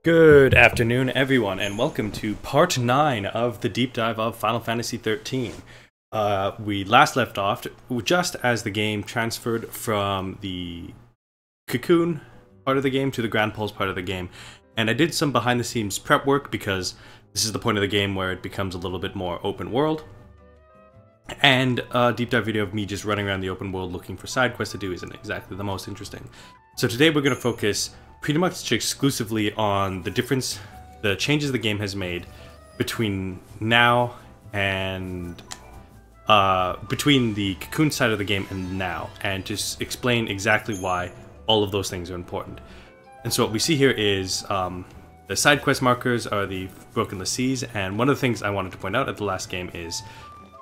Good afternoon, everyone, and welcome to part 9 of the deep dive of Final Fantasy XIII. We last left off just as the game transferred from the Cocoon part of the game to the Gran Pulse part of the game, and I did some behind-the-scenes prep work because this is the point of the game where it becomes a little bit more open world, and a deep dive video of me just running around the open world looking for side quests to do isn't exactly the most interesting. So today we're going to focus pretty much exclusively on the changes the game has made between now and between the Cocoon side of the game and now, and to explain exactly why all of those things are important. And so what we see here is the side quest markers are the Broken Seas, and one of the things I wanted to point out at the last game is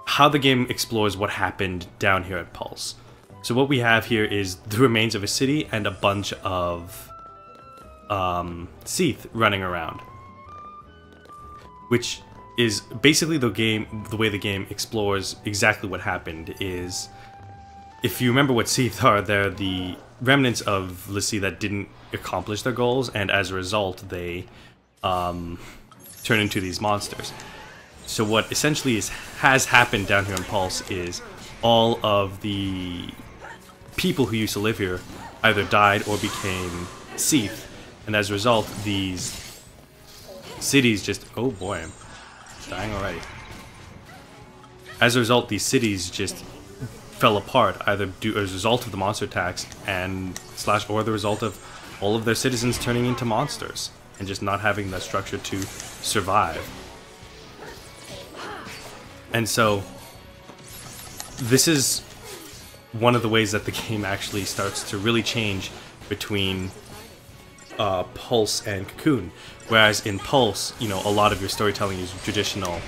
how the game explores what happened down here at Pulse. So what we have here is the remains of a city and a bunch of Seath running around, which is basically the way the game explores exactly what happened. Is, if you remember what Seath are, they're the remnants of Lissi that didn't accomplish their goals, and as a result they turn into these monsters. So what essentially has happened down here in Pulse is all of the people who used to live here either died or became Seath, and as a result these cities just... oh boy, I'm dying already. As a result, these cities just fell apart, either as a result of the monster attacks or the result of all of their citizens turning into monsters and just not having the structure to survive. And so this is one of the ways that the game actually starts to really change between Pulse and Cocoon. Whereas in Pulse, you know, a lot of your storytelling is traditional.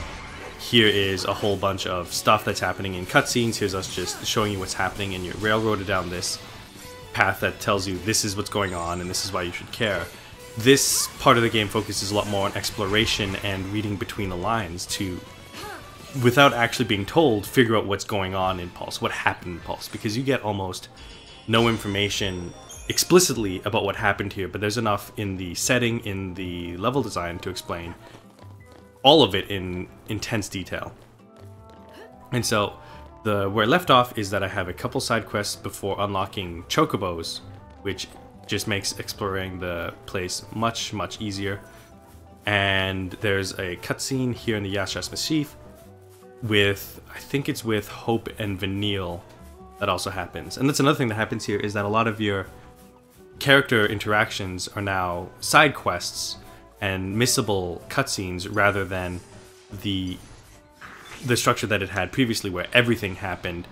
Here is a whole bunch of stuff that's happening in cutscenes. Here's us just showing you what's happening, and you're railroaded down this path that tells you this is what's going on and this is why you should care. This part of the game focuses a lot more on exploration and reading between the lines to, without actually being told, figure out what's going on in Pulse, what happened in Pulse, because you get almost no information explicitly about what happened here, but there's enough in the setting, in the level design, to explain all of it in intense detail. And so where I left off is that I have a couple side quests before unlocking chocobos, which just makes exploring the place much easier. And there's a cutscene here in the Yashas Massif with, I think it's with Hope and Vanille, that also happens. And that's another thing that happens here, is that a lot of your character interactions are now side quests and missable cutscenes rather than the structure that it had previously, where everything happened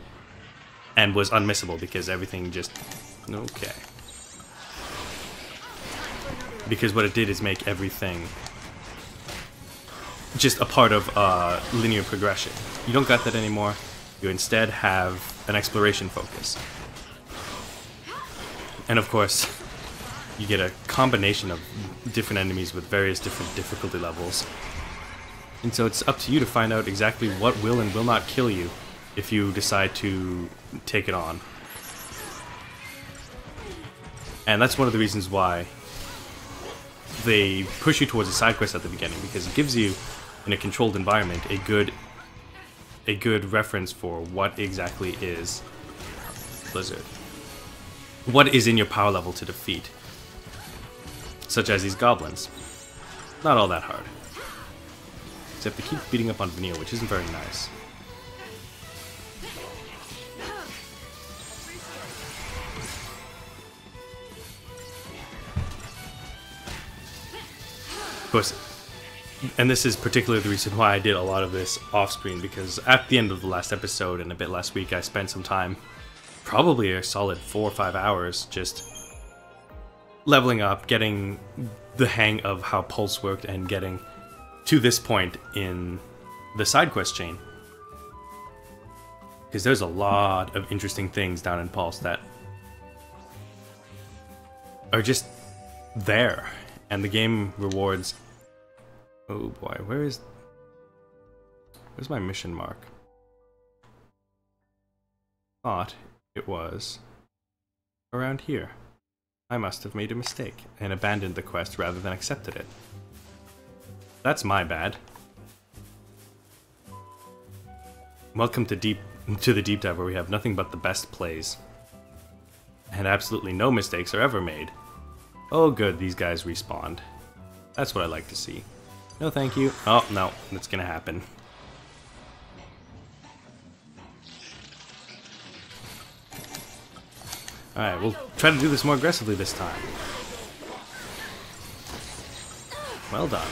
and was unmissable because everything just... okay. Because what it did is make everything just a part of linear progression. You don't got that anymore. You instead have an exploration focus. And of course, you get a combination of different enemies with various different difficulty levels. And so it's up to you to find out exactly what will and will not kill you if you decide to take it on. And that's one of the reasons why they push you towards a side quest at the beginning, because it gives you, in a controlled environment, a good reference for what exactly is Blizzard. What is in your power level to defeat, such as these goblins. Not all that hard, except they keep beating up on Vanille, which isn't very nice. Of course, and this is particularly the reason why I did a lot of this off-screen, because at the end of the last episode and a bit last week, I spent some time, probably a solid 4 or 5 hours, just leveling up, getting the hang of how Pulse worked, and getting to this point in the side quest chain. Because there's a lot of interesting things down in Pulse that are just there, and the game rewards... oh boy, where's my mission mark? Thought it was around here. I must have made a mistake and abandoned the quest rather than accepted it. That's my bad. Welcome to the deep dive, where we have nothing but the best plays. And absolutely no mistakes are ever made. Oh good, these guys respawned. That's what I like to see. No thank you. Oh no, that's gonna happen. Alright, we'll try to do this more aggressively this time. Well done.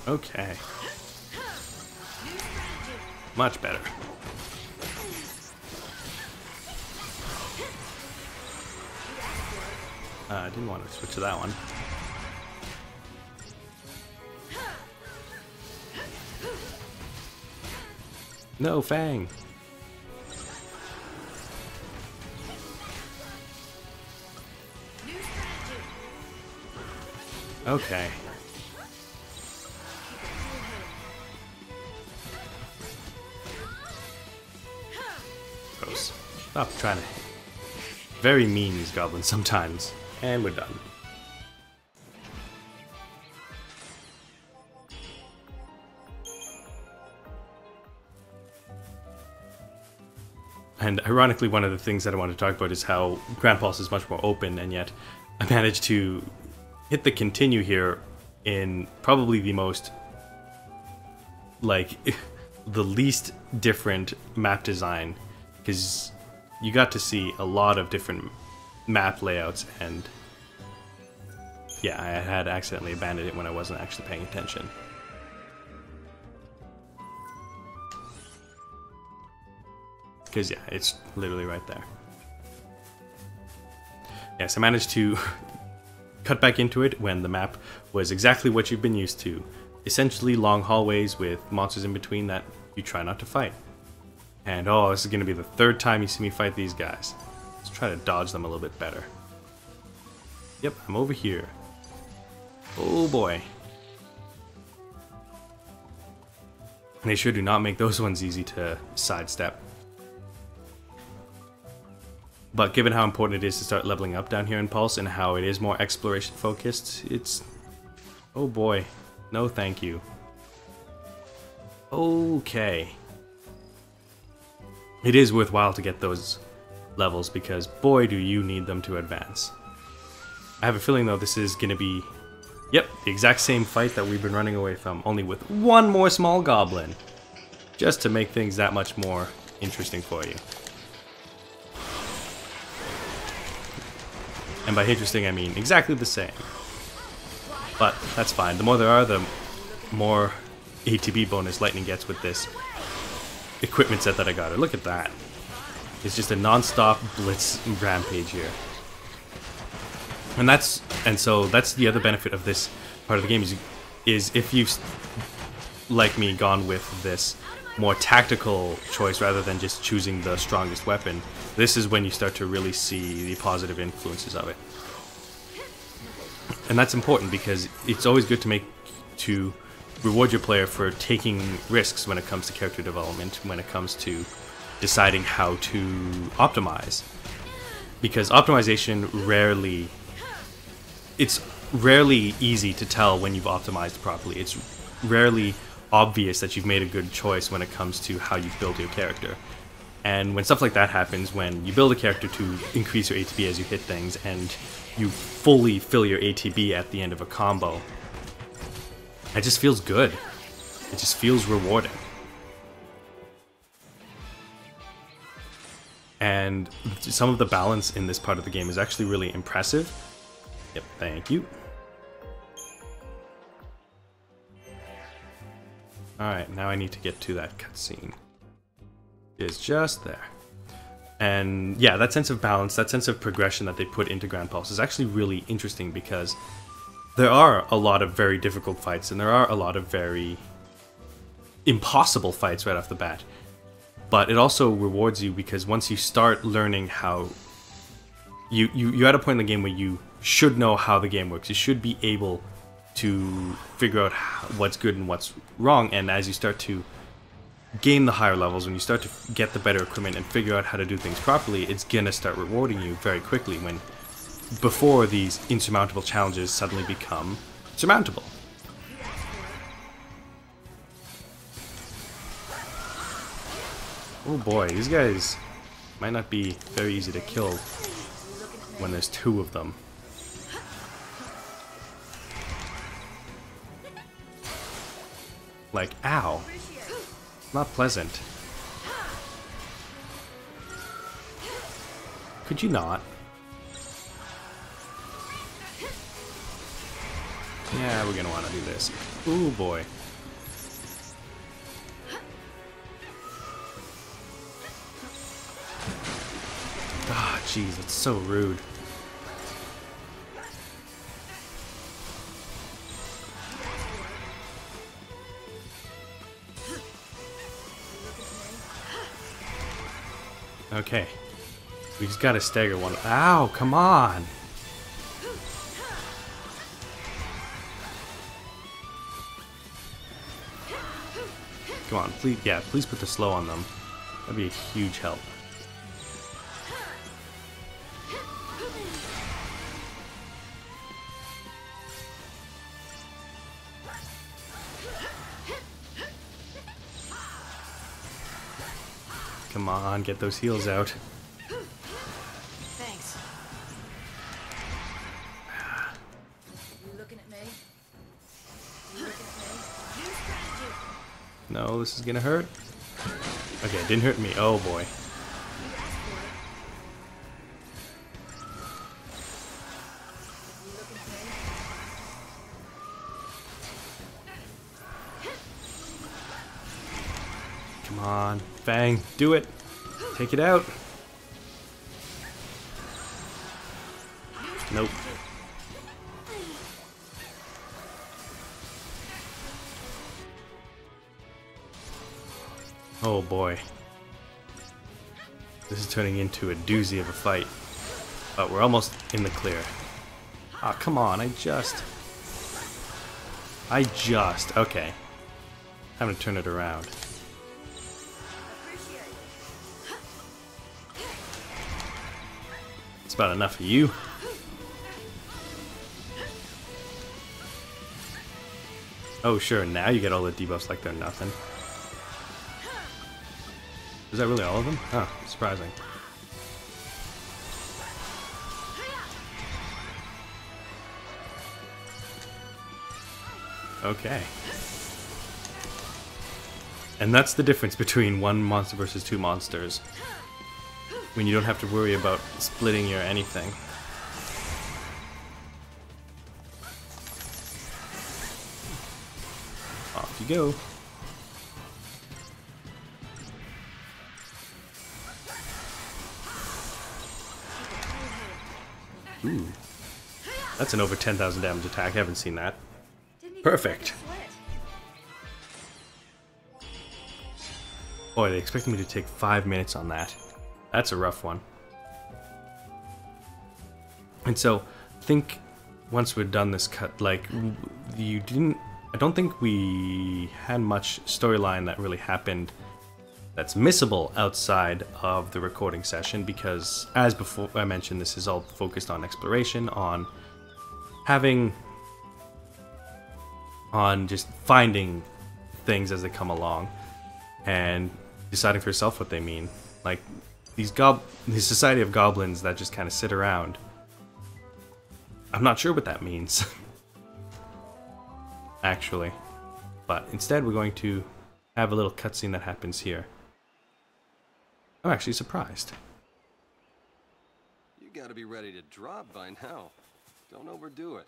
Okay. Much better. I didn't want to switch to that one. No, Fang! Okay. Gross. Stop trying to... Very mean, these goblins sometimes. And we're done. And ironically, one of the things that I want to talk about is how Gran Pulse is much more open, and yet I managed to hit the continue here in probably the most, like, the least different map design, because you got to see a lot of different map layouts, and yeah, I had accidentally abandoned it when I wasn't actually paying attention. Because yeah, it's literally right there. Yes, I managed to cut back into it when the map was exactly what you've been used to. Essentially long hallways with monsters in between that you try not to fight. And oh, this is going to be the third time you see me fight these guys. Let's try to dodge them a little bit better. Yep, I'm over here. Oh boy. And they sure do not make those ones easy to sidestep. But given how important it is to start leveling up down here in Pulse and how it is more exploration focused, it's... oh boy. No thank you. Okay. It is worthwhile to get those levels because boy do you need them to advance. I have a feeling though this is going to be, yep, the exact same fight that we've been running away from, only with one more small goblin. Just to make things that much more interesting for you. And by interesting I mean exactly the same. But that's fine. The more there are, the more ATB bonus Lightning gets with this equipment set that I got her. Look at that. It's just a non-stop blitz rampage here. And so that's the other benefit of this part of the game is if you've, like me, gone with this more tactical choice rather than just choosing the strongest weapon, this is when you start to really see the positive influences of it. And that's important because it's always good to reward your player for taking risks when it comes to character development, when it comes to deciding how to optimize. Because optimization it's rarely easy to tell when you've optimized properly. It's rarely obvious that you've made a good choice when it comes to how you build your character. And when stuff like that happens, when you build a character to increase your ATB as you hit things, and you fully fill your ATB at the end of a combo, it just feels good. It just feels rewarding. And some of the balance in this part of the game is actually really impressive. Yep, thank you. Alright, now I need to get to that cutscene. It's just there. And yeah, that sense of balance, that sense of progression that they put into Gran Pulse is actually really interesting because there are a lot of very difficult fights and there are a lot of very impossible fights right off the bat. But it also rewards you because once you start learning how... You're at a point in the game where you should know how the game works. You should be able to figure out what's good and what's wrong, and as you start to gain the higher levels, when you start to get the better equipment and figure out how to do things properly, it's gonna start rewarding you very quickly, when before these insurmountable challenges suddenly become surmountable. Oh boy, these guys might not be very easy to kill when there's two of them. Like, ow. Not pleasant. Could you not? Yeah, we're gonna want to do this. Ooh boy. Ah, jeez, that's so rude. Okay. We just gotta stagger one. Ow, come on! Come on, please, yeah, please put the slow on them. That'd be a huge help. Come on, get those heals out. Thanks. You looking at me? You looking at me? Use strategy. No, this is gonna hurt. Okay, it didn't hurt me. Oh boy. Come on, Fang, do it. Take it out. Nope. Oh boy. This is turning into a doozy of a fight. But we're almost in the clear. Ah, oh, come on, I just... Okay. Time to turn it around. It's about enough of you. Oh sure, now you get all the debuffs like they're nothing. Is that really all of them? Huh, surprising. Okay. And that's the difference between one monster versus two monsters. When you don't have to worry about splitting your anything. Off you go. Ooh. That's an over 10,000 damage attack. I haven't seen that. Perfect. Boy, they expect me to take 5 minutes on that. That's a rough one. And so, I think once we're done this cut, like, I don't think we had much storyline that really happened that's missable outside of the recording session, because, as before I mentioned, this is all focused on exploration, on just finding things as they come along, and deciding for yourself what they mean. Like, this society of goblins that just kind of sit around. I'm not sure what that means, actually. But instead, we're going to have a little cutscene that happens here. I'm actually surprised. You gotta be ready to drop by now. Don't overdo it.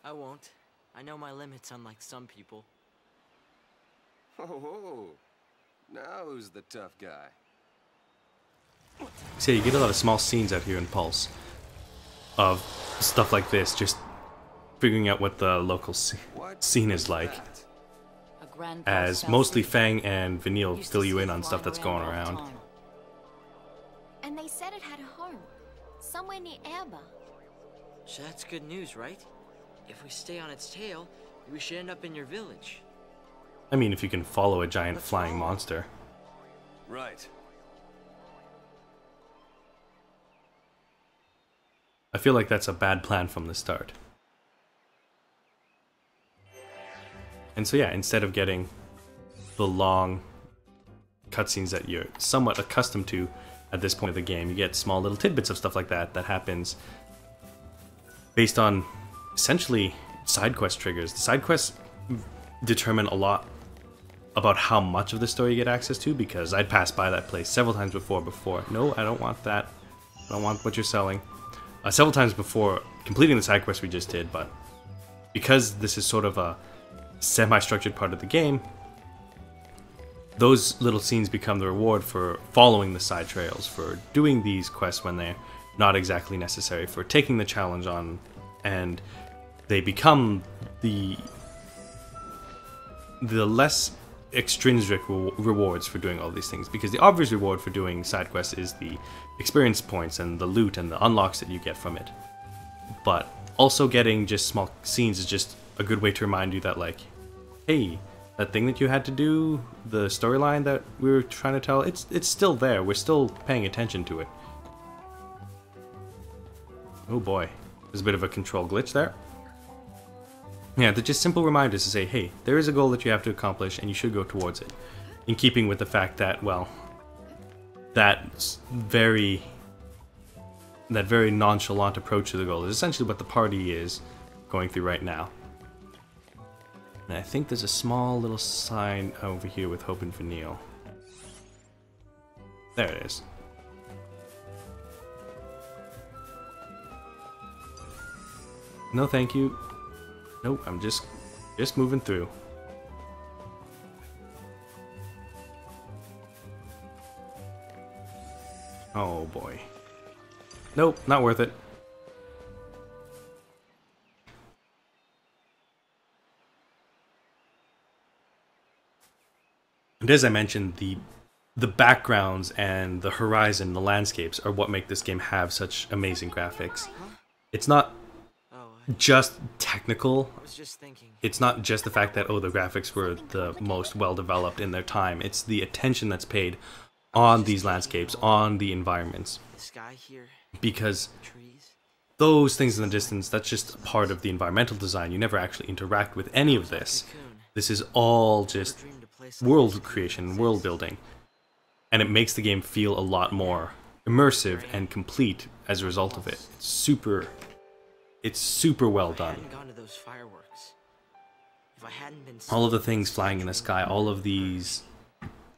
I won't. I know my limits, unlike some people. Oh, now who's the tough guy? So you get a lot of small scenes out here in Pulse of stuff like this, just figuring out what the local scene is like. As mostly Fang and Vanille fill you in on stuff that's going around. And they said it had a home, somewhere near Amber. So that's good news, right? If we stay on its tail, we should end up in your village. I mean, if you can follow a giant What's flying wrong? monster. Right. I feel like that's a bad plan from the start. And so yeah, instead of getting the long cutscenes that you're somewhat accustomed to at this point of the game, you get small little tidbits of stuff like that that happens based on essentially side quest triggers. The side quests determine a lot about how much of the story you get access to, because I'd passed by that place several times before. No, I don't want that. I don't want what you're selling. Several times before completing the side quest we just did, but because this is sort of a semi-structured part of the game, those little scenes become the reward for following the side trails, for doing these quests when they're not exactly necessary, for taking the challenge on, and they become the less extrinsic rewards for doing all these things, because the obvious reward for doing side quests is the experience points and the loot and the unlocks that you get from it. But also getting just small scenes is just a good way to remind you that, like, hey, that thing that you had to do, the storyline that we were trying to tell, it's still there. We're still paying attention to it. Oh boy, there's a bit of a control glitch there. Yeah, they're just simple reminders to say, hey, there is a goal that you have to accomplish and you should go towards it. In keeping with the fact that, well, that very nonchalant approach to the goal is essentially what the party is going through right now. And I think there's a small little sign over here with Hope and Vanille. There it is. No, thank you. Nope, I'm just moving through. Oh boy. Nope, not worth it. And as I mentioned, the backgrounds and the horizon, the landscapes, are what make this game have such amazing graphics. It's not just technical. I was just thinking. It's not just the fact that, oh, the graphics were the most well-developed in their time. It's the attention that's paid on these landscapes, on the environments. The sky here, Because trees. those things in the distance, that's just a part of the environmental design. You never actually interact with any of this. This is all just Dreamed a place like world this creation, world building. And it makes the game feel a lot more immersive and complete as a result of it. It's super well If I done. hadn't gone to those fireworks, if I hadn't been All of the things flying in the sky, all of these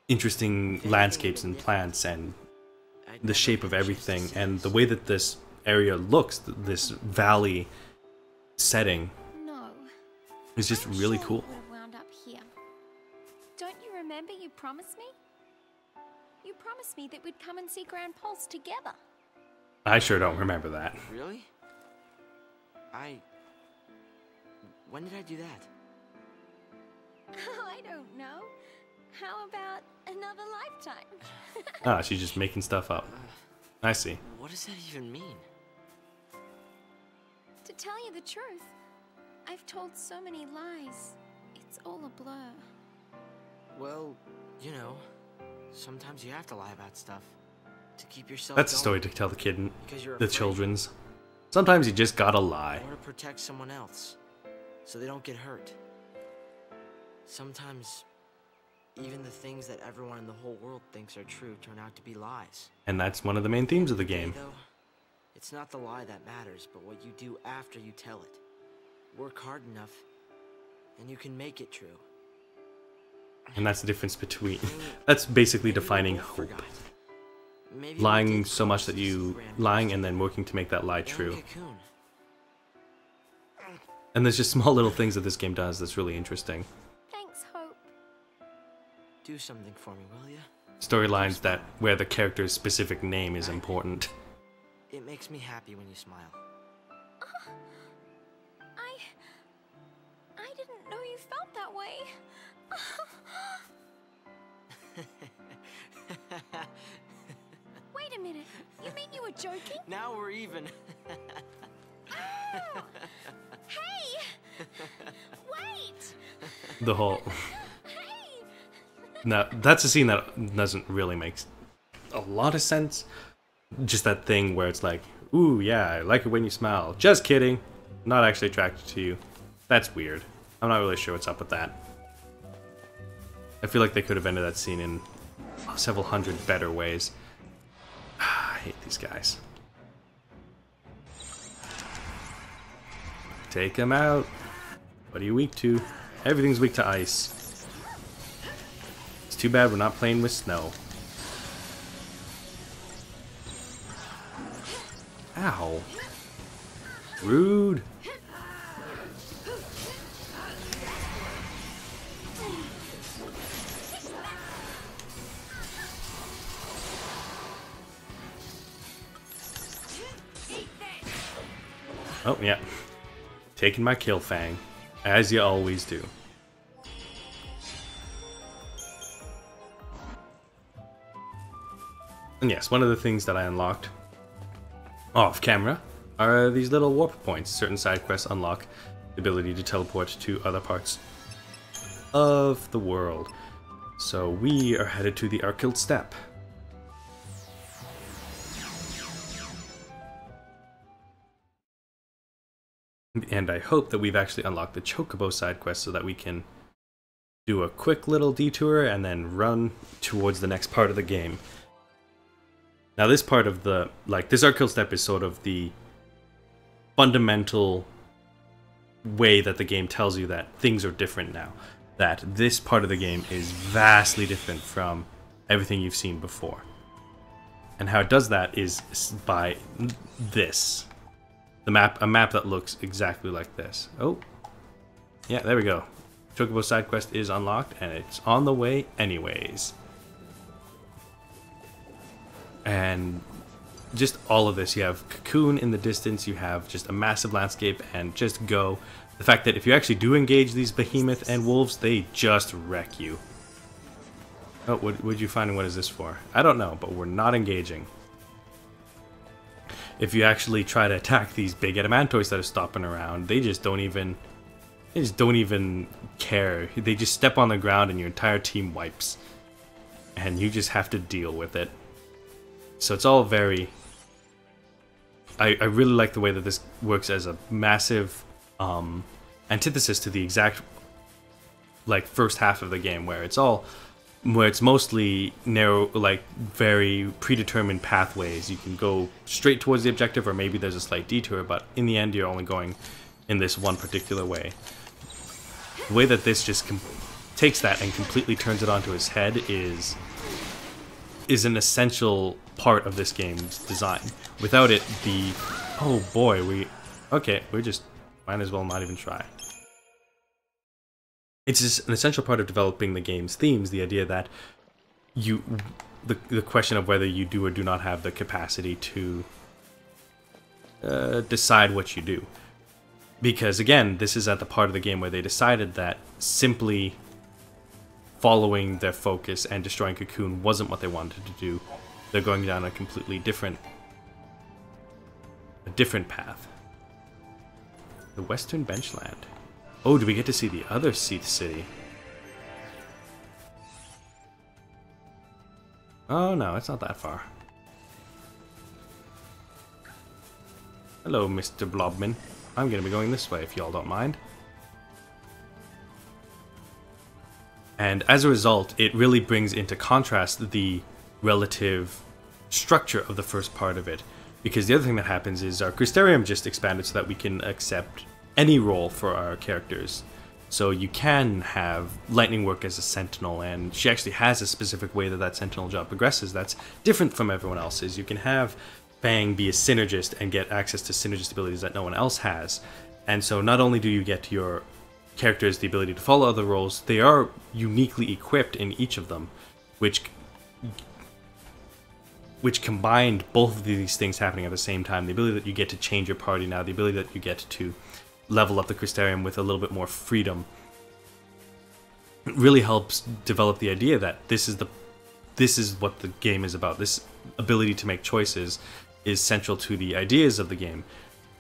interesting landscapes and plants, and the shape of everything, and the way that this area looks, this valley setting, No. is just I'm really sure cool. We would have wound up here. Don't you remember you promised me? You promised me that we'd come and see Gran Pulse together. I sure don't remember that. Really? When did I do that? I don't know. How about another lifetime? Ah, she's just making stuff up. I see. What does that even mean? To tell you the truth, I've told so many lies. It's all a blur. Well, you know, sometimes you have to lie about stuff to keep yourself That's a going, story to tell the kid, because you're the afraid. children's. Sometimes you just gotta lie. Or to protect someone else, so they don't get hurt. Sometimes, even the things that everyone in the whole world thinks are true turn out to be lies. And that's one of the main themes of the game. Though, it's not the lie that matters, but what you do after you tell it. Work hard enough, and you can make it true. And that's the difference between... That's basically defining hope. Lying so much that you... Lying and then working to make that lie true. And there's just small little things that this game does that's really interesting. Thanks, Hope. Do something for me, will ya? Storylines that where the character's specific name is important. It makes me happy when you smile. I didn't know you felt that way. Wait a minute. You mean you were joking? Now we're even. Hey! Wait! The whole... Hey! Now, that's a scene that doesn't really make a lot of sense. Just that thing where it's like, ooh, yeah, I like it when you smile. Just kidding. Not actually attracted to you. That's weird. I'm not really sure what's up with that. I feel like they could have ended that scene in several hundred better ways. I hate these guys. Take them out. What are you weak to? Everything's weak to ice. It's too bad we're not playing with snow. Ow. Rude. Oh, yeah. Taking my kill fang, as you always do. And yes, one of the things that I unlocked off camera are these little warp points. Certain side quests unlock the ability to teleport to other parts of the world. So we are headed to the Arkhild Steppe. And I hope that we've actually unlocked the Chocobo side quest so that we can do a quick little detour and then run towards the next part of the game. Now this part of the, this Arkhild Steppe is sort of the fundamental way that the game tells you that things are different now. That this part of the game is vastly different from everything you've seen before. And how it does that is by this. A map that looks exactly like this. Oh, yeah, there we go. Chocobo side quest is unlocked, and it's on the way anyways. And just all of this, you have Cocoon in the distance, you have just a massive landscape, and just go. The fact that if you actually do engage these behemoth and wolves, they just wreck you. Oh, what would you find, and what is this for? I don't know, but we're not engaging. If you actually try to attack these big adamantoids that are stopping around, they just don't even care. They just step on the ground and your entire team wipes. And you just have to deal with it. So it's all very... I really like the way that this works as a massive antithesis to the exact first half of the game, where it's mostly narrow, very predetermined pathways. You can go straight towards the objective, or maybe there's a slight detour, but in the end you're only going in this one particular way. The way that this just takes that and completely turns it onto its head is an essential part of this game's design. Without it, oh boy, we just might as well not even try. It's just an essential part of developing the game's themes, the idea that the question of whether you do or do not have the capacity to decide what you do. Because again, this is at the part of the game where they decided that simply following their focus and destroying Cocoon wasn't what they wanted to do. They're going down a completely different path. The Western Benchland. Oh, do we get to see the other Seath City? Oh no, it's not that far. Hello, Mr. Blobman. I'm gonna be going this way if y'all don't mind. And as a result, it really brings into contrast the relative structure of the first part of it. Because the other thing that happens is our Crystarium just expanded so that we can accept any role for our characters. So you can have Lightning work as a Sentinel, and she actually has a specific way that Sentinel job progresses that's different from everyone else's. You can have Fang be a Synergist and get access to Synergist abilities that no one else has. And so not only do you get your characters the ability to follow other roles, they are uniquely equipped in each of them, which combined both of these things happening at the same time. The ability that you get to change your party now, the ability that you get to level up the Crystarium with a little bit more freedom, it really helps develop the idea that this is what the game is about. This ability to make choices is central to the ideas of the game.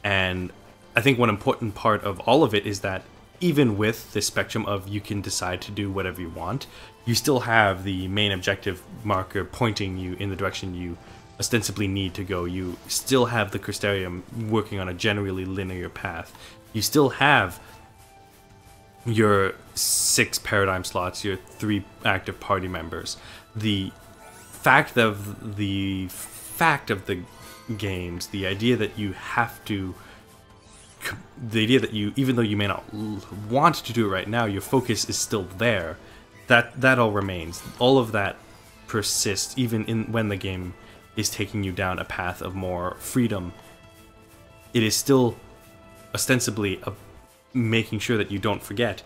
And I think one important part of all of it is that even with the spectrum of you can decide to do whatever you want, you still have the main objective marker pointing you in the direction you ostensibly need to go. You still have the Crystarium working on a generally linear path. You still have your 6 paradigm slots, your 3 active party members. The fact of the games, the idea that you have to, the idea that you, even though you may not want to do it right now, your focus is still there. That all remains. All of that persists even when the game is taking you down a path of more freedom. It is still ostensibly making sure that you don't forget.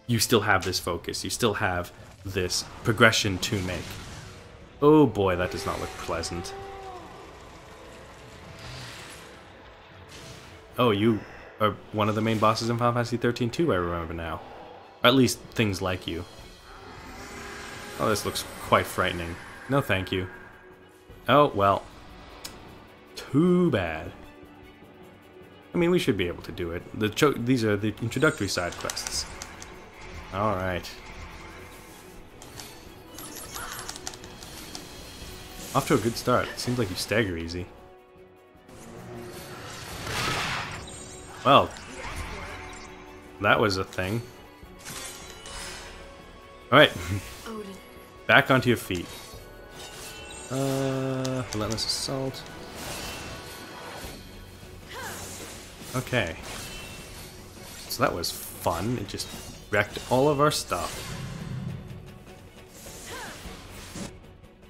You still have this focus. You still have this progression to make. Oh boy, that does not look pleasant. Oh, you are one of the main bosses in Final Fantasy XIII too, I remember now. Or at least things like you. Oh, this looks quite frightening. No thank you. Oh, well. Too bad. I mean, we should be able to do it. These are the introductory side quests. Alright. Off to a good start. Seems like you stagger easy. Well, that was a thing. Alright. Back onto your feet. Relentless Assault. Okay. So that was fun. It just wrecked all of our stuff.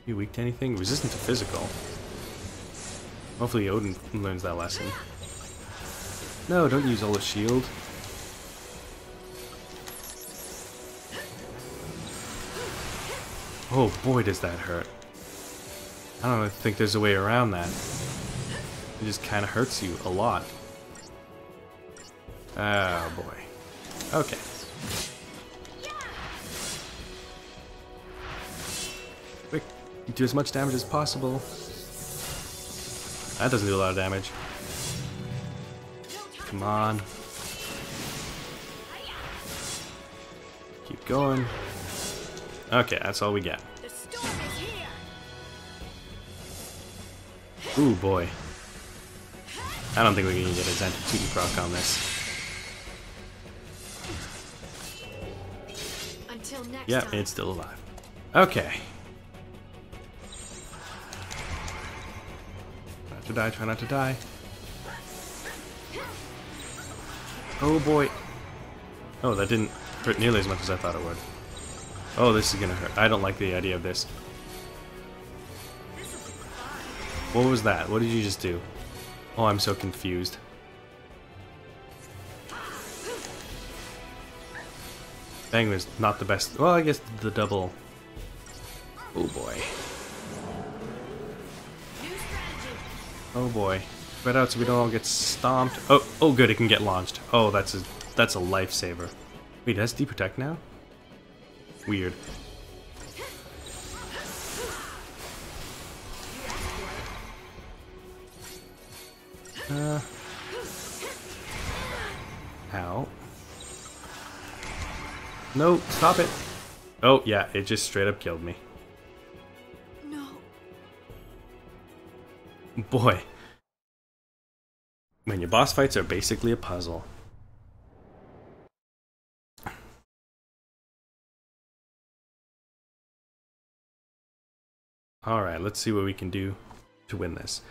You weak to anything? Resistant to physical. Hopefully Odin learns that lesson. No, don't use all the shield. Oh boy, does that hurt. I don't think there's a way around that. It just kind of hurts you a lot. Oh boy. Okay. Quick, do as much damage as possible. That doesn't do a lot of damage. Come on. Keep going. Okay, that's all we get. Ooh boy. I don't think we can get a Xantituti proc on this. Until next Yeah, time. it's still alive. Okay. Try not to die, try not to die. Oh boy. Oh, that didn't hurt nearly as much as I thought it would. Oh, this is gonna hurt. I don't like the idea of this. What was that? What did you just do? Oh, I'm so confused. Bang was not the best. Well, I guess the double. Oh boy. Oh boy. Spread out so we don't all get stomped. Oh, oh good, it can get launched. Oh, that's a lifesaver. Wait, it has Deprotect now? Weird. Ow. No, stop it. Oh, yeah, it just straight up killed me. No. Boy. Man, your boss fights are basically a puzzle. Alright, let's see what we can do to win this.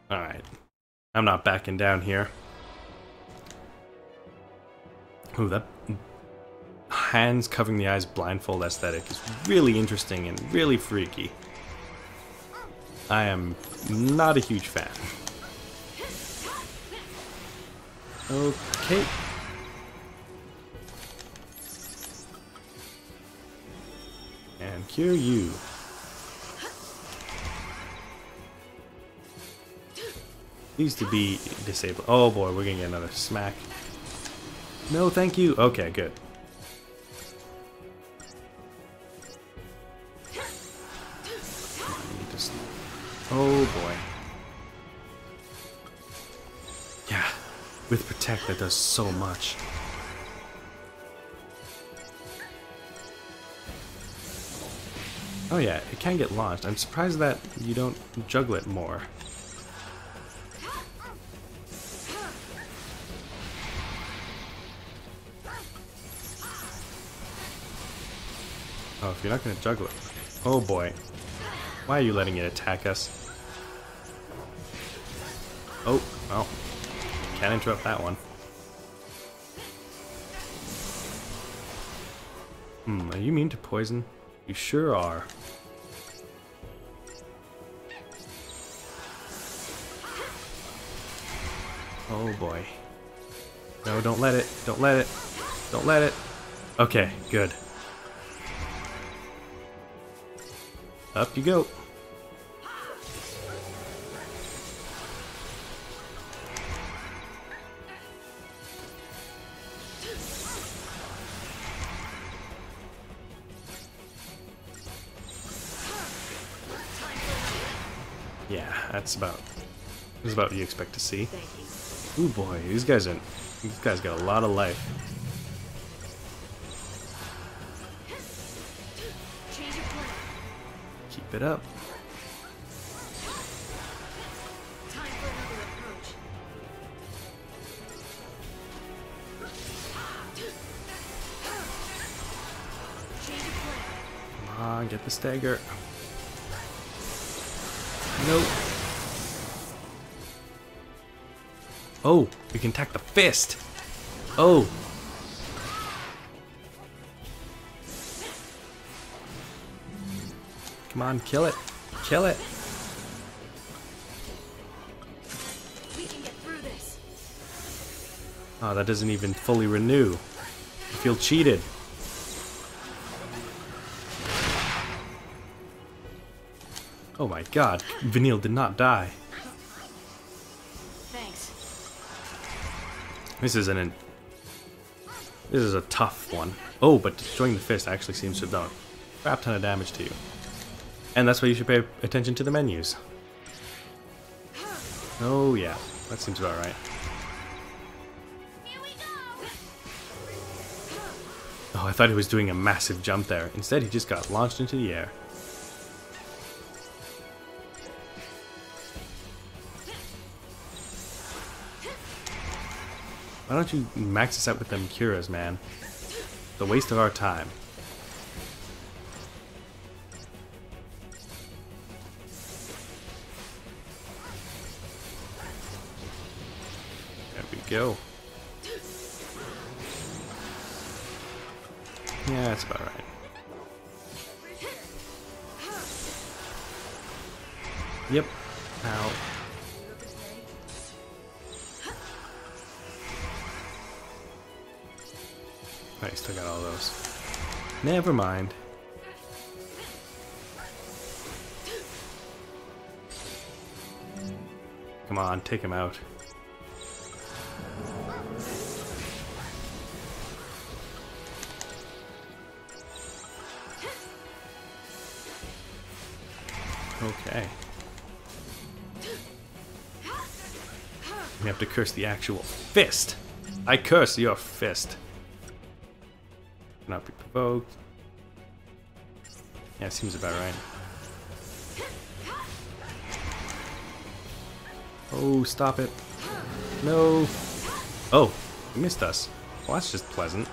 Alright. I'm not backing down here. Ooh, that hands covering the eyes blindfold aesthetic is really interesting and really freaky. I am not a huge fan. Okay. And cure you. Needs to be disabled. Oh boy, we're gonna get another smack. No, thank you. Okay, good. Oh boy. Yeah, with Protect that does so much. Oh yeah, it can get launched. I'm surprised that you don't juggle it more. Oh, if you're not gonna juggle it. Oh boy. Why are you letting it attack us? Oh, well. Can't interrupt that one. Are you immune to poison? You sure are. Oh boy. No, don't let it. Don't let it. Don't let it. Okay, good. Up you go. Yeah, that's about what you expect to see. Ooh boy, these guys got a lot of life. Keep it up. Come on, get the stagger. Nope. Oh, we can attack the fist. Oh. Come on, kill it. Kill it. We can get through this. Oh, that doesn't even fully renew. I feel cheated. Oh my god, Vanille did not die. Thanks. This is a tough one. Oh, but destroying the fist actually seems to have done a crap ton of damage to you. And that's why you should pay attention to the menus. Oh yeah, that seems about right. Here we go! Oh, I thought he was doing a massive jump there. Instead, he just got launched into the air. Why don't you max us out with them curas, man? The waste of our time. There we go. Yeah, that's about right. Yep. Ow. I still got all those. Never mind. Come on, take him out. Okay. We have to curse the actual fist. I curse your fist. Not be provoked. Yeah, seems about right. Oh, stop it. No. Oh, you missed us. Well, that's just pleasant.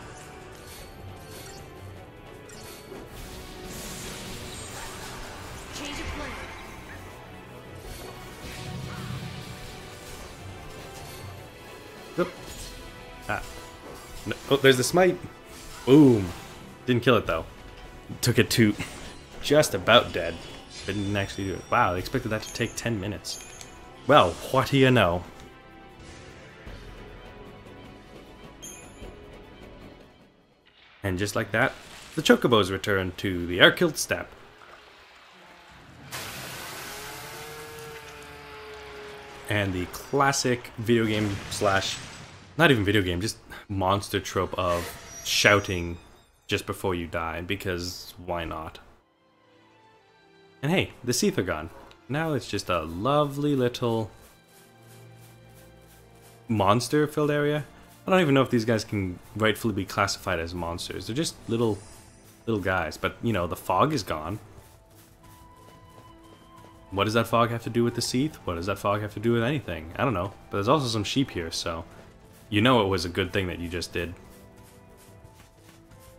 Change of plan. Oop. Ah. No. Oh, there's the smite. Boom. Didn't kill it though. Took it to just about dead. Didn't actually do it. Wow, they expected that to take 10 minutes. Well, what do you know? And just like that, the Chocobos return to the Airkilt Steppe. And the classic video game slash, not even video game, just monster trope of shouting just before you die, because why not? And hey, the Seath are gone. Now it's just a lovely little monster-filled area. I don't even know if these guys can rightfully be classified as monsters. They're just little guys, but you know, the fog is gone. What does that fog have to do with the Seath? What does that fog have to do with anything? I don't know. But there's also some sheep here, so you know it was a good thing that you just did.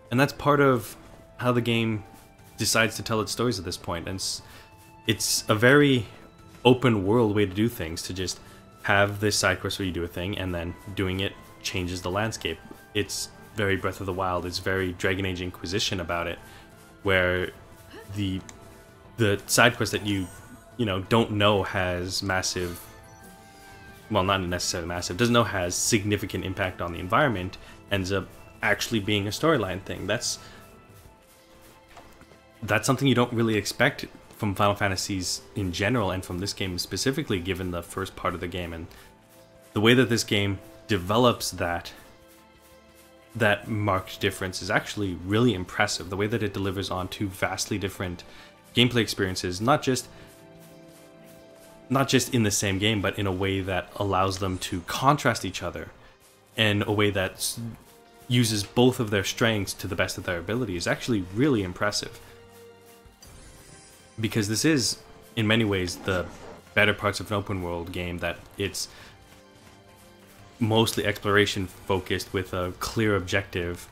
And that's part of how the game decides to tell its stories at this point. And it's a very open world way to do things, to just have this side quest where you do a thing and then doing it changes the landscape. It's very Breath of the Wild. It's very Dragon Age Inquisition about it, where the side quest that you don't know has massive, well, not necessarily massive, doesn't know has significant impact on the environment, ends up actually being a storyline thing. That's something you don't really expect from Final Fantasies in general, and from this game specifically, given the first part of the game. And the way that this game develops that marked difference is actually really impressive. The way that it delivers on two vastly different gameplay experiences, not just in the same game, but in a way that allows them to contrast each other in a way that uses both of their strengths to the best of their ability, is actually really impressive. Because this is, in many ways, the better parts of an open world game, that it's mostly exploration focused with a clear objective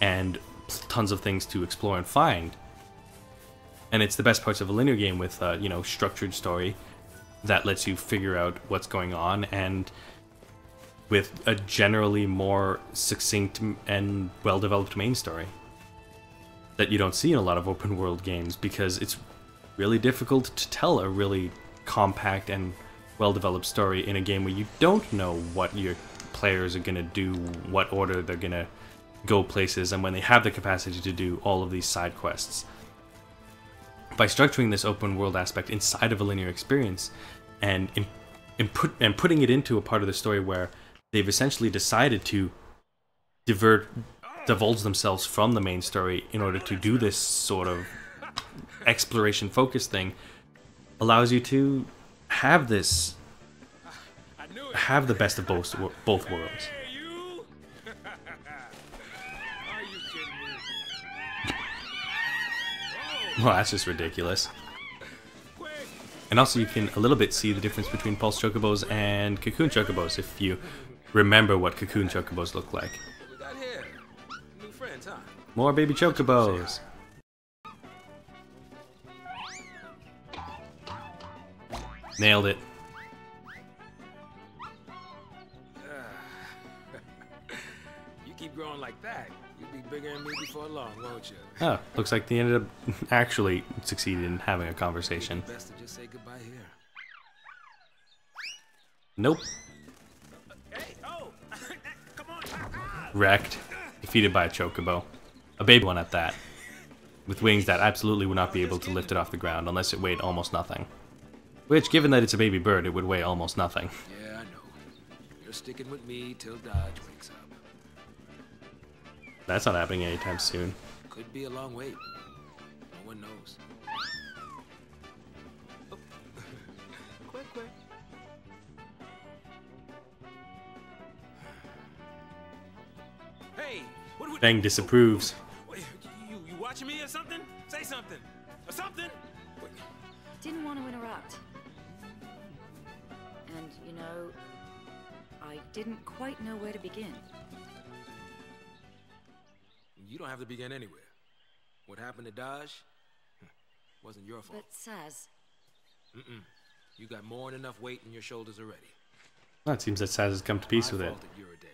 and tons of things to explore and find. And it's the best parts of a linear game with a structured story that lets you figure out what's going on, and with a generally more succinct and well-developed main story that you don't see in a lot of open world games, because it's really difficult to tell a really compact and well-developed story in a game where you don't know what your players are going to do, what order they're going to go places, and when they have the capacity to do all of these side quests. By structuring this open world aspect inside of a linear experience and putting it into a part of the story where they've essentially decided to divulge themselves from the main story in order to do this sort of exploration focused thing, allows you to have the best of both worlds. Well, that's just ridiculous. And also you can a little bit see the difference between Pulse Chocobos and Cocoon Chocobos, if you remember what Cocoon Chocobos look like. More baby Chocobos! Nailed it. You keep growing like that, you'll be bigger than me before long, won't you? Oh, looks like they ended up actually succeeding in having a conversation. Best to just say goodbye here. Nope. Hey, oh! Come on! Wrecked. Defeated by a Chocobo. A baby one at that. With wings that absolutely would not be able to lift it off the ground unless it weighed almost nothing. Which, given that it's a baby bird, it would weigh almost nothing. Yeah, I know. You're sticking with me till Dodge wakes up. That's not happening anytime soon. Could be a long wait. No one knows. Oh. Quick. Hey! What Fang disapproves. Wait, you watching me or something? Say something! Or something! Wait. Didn't want to interrupt. And, I didn't quite know where to begin. You don't have to begin anywhere. What happened to Dodge? Wasn't your fault. But Saz, You got more than enough weight in your shoulders already. Well, it seems that Saz has come to peace with My it. fault that you're a day,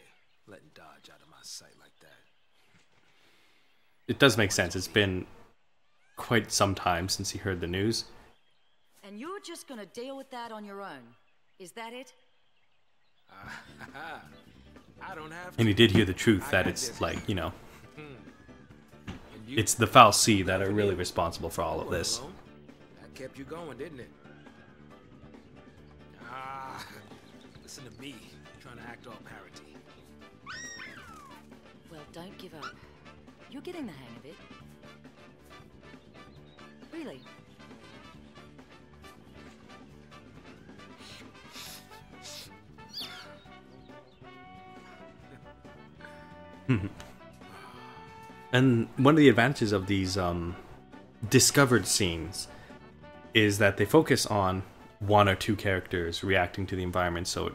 letting Dodge out of my sight like that. It does make sense. It's been quite some time since he heard the news. and you're just gonna deal with that on your own. Is that it? I don't have to. And he did hear the truth that it's like, And you- it's the Foul Sea that are really responsible for all of this. Alone? That kept you going, didn't it? Listen to me, trying to act all parroty. Well, don't give up. You're getting the hang of it. Really. And one of the advantages of these discovered scenes is that they focus on one or two characters reacting to the environment, so it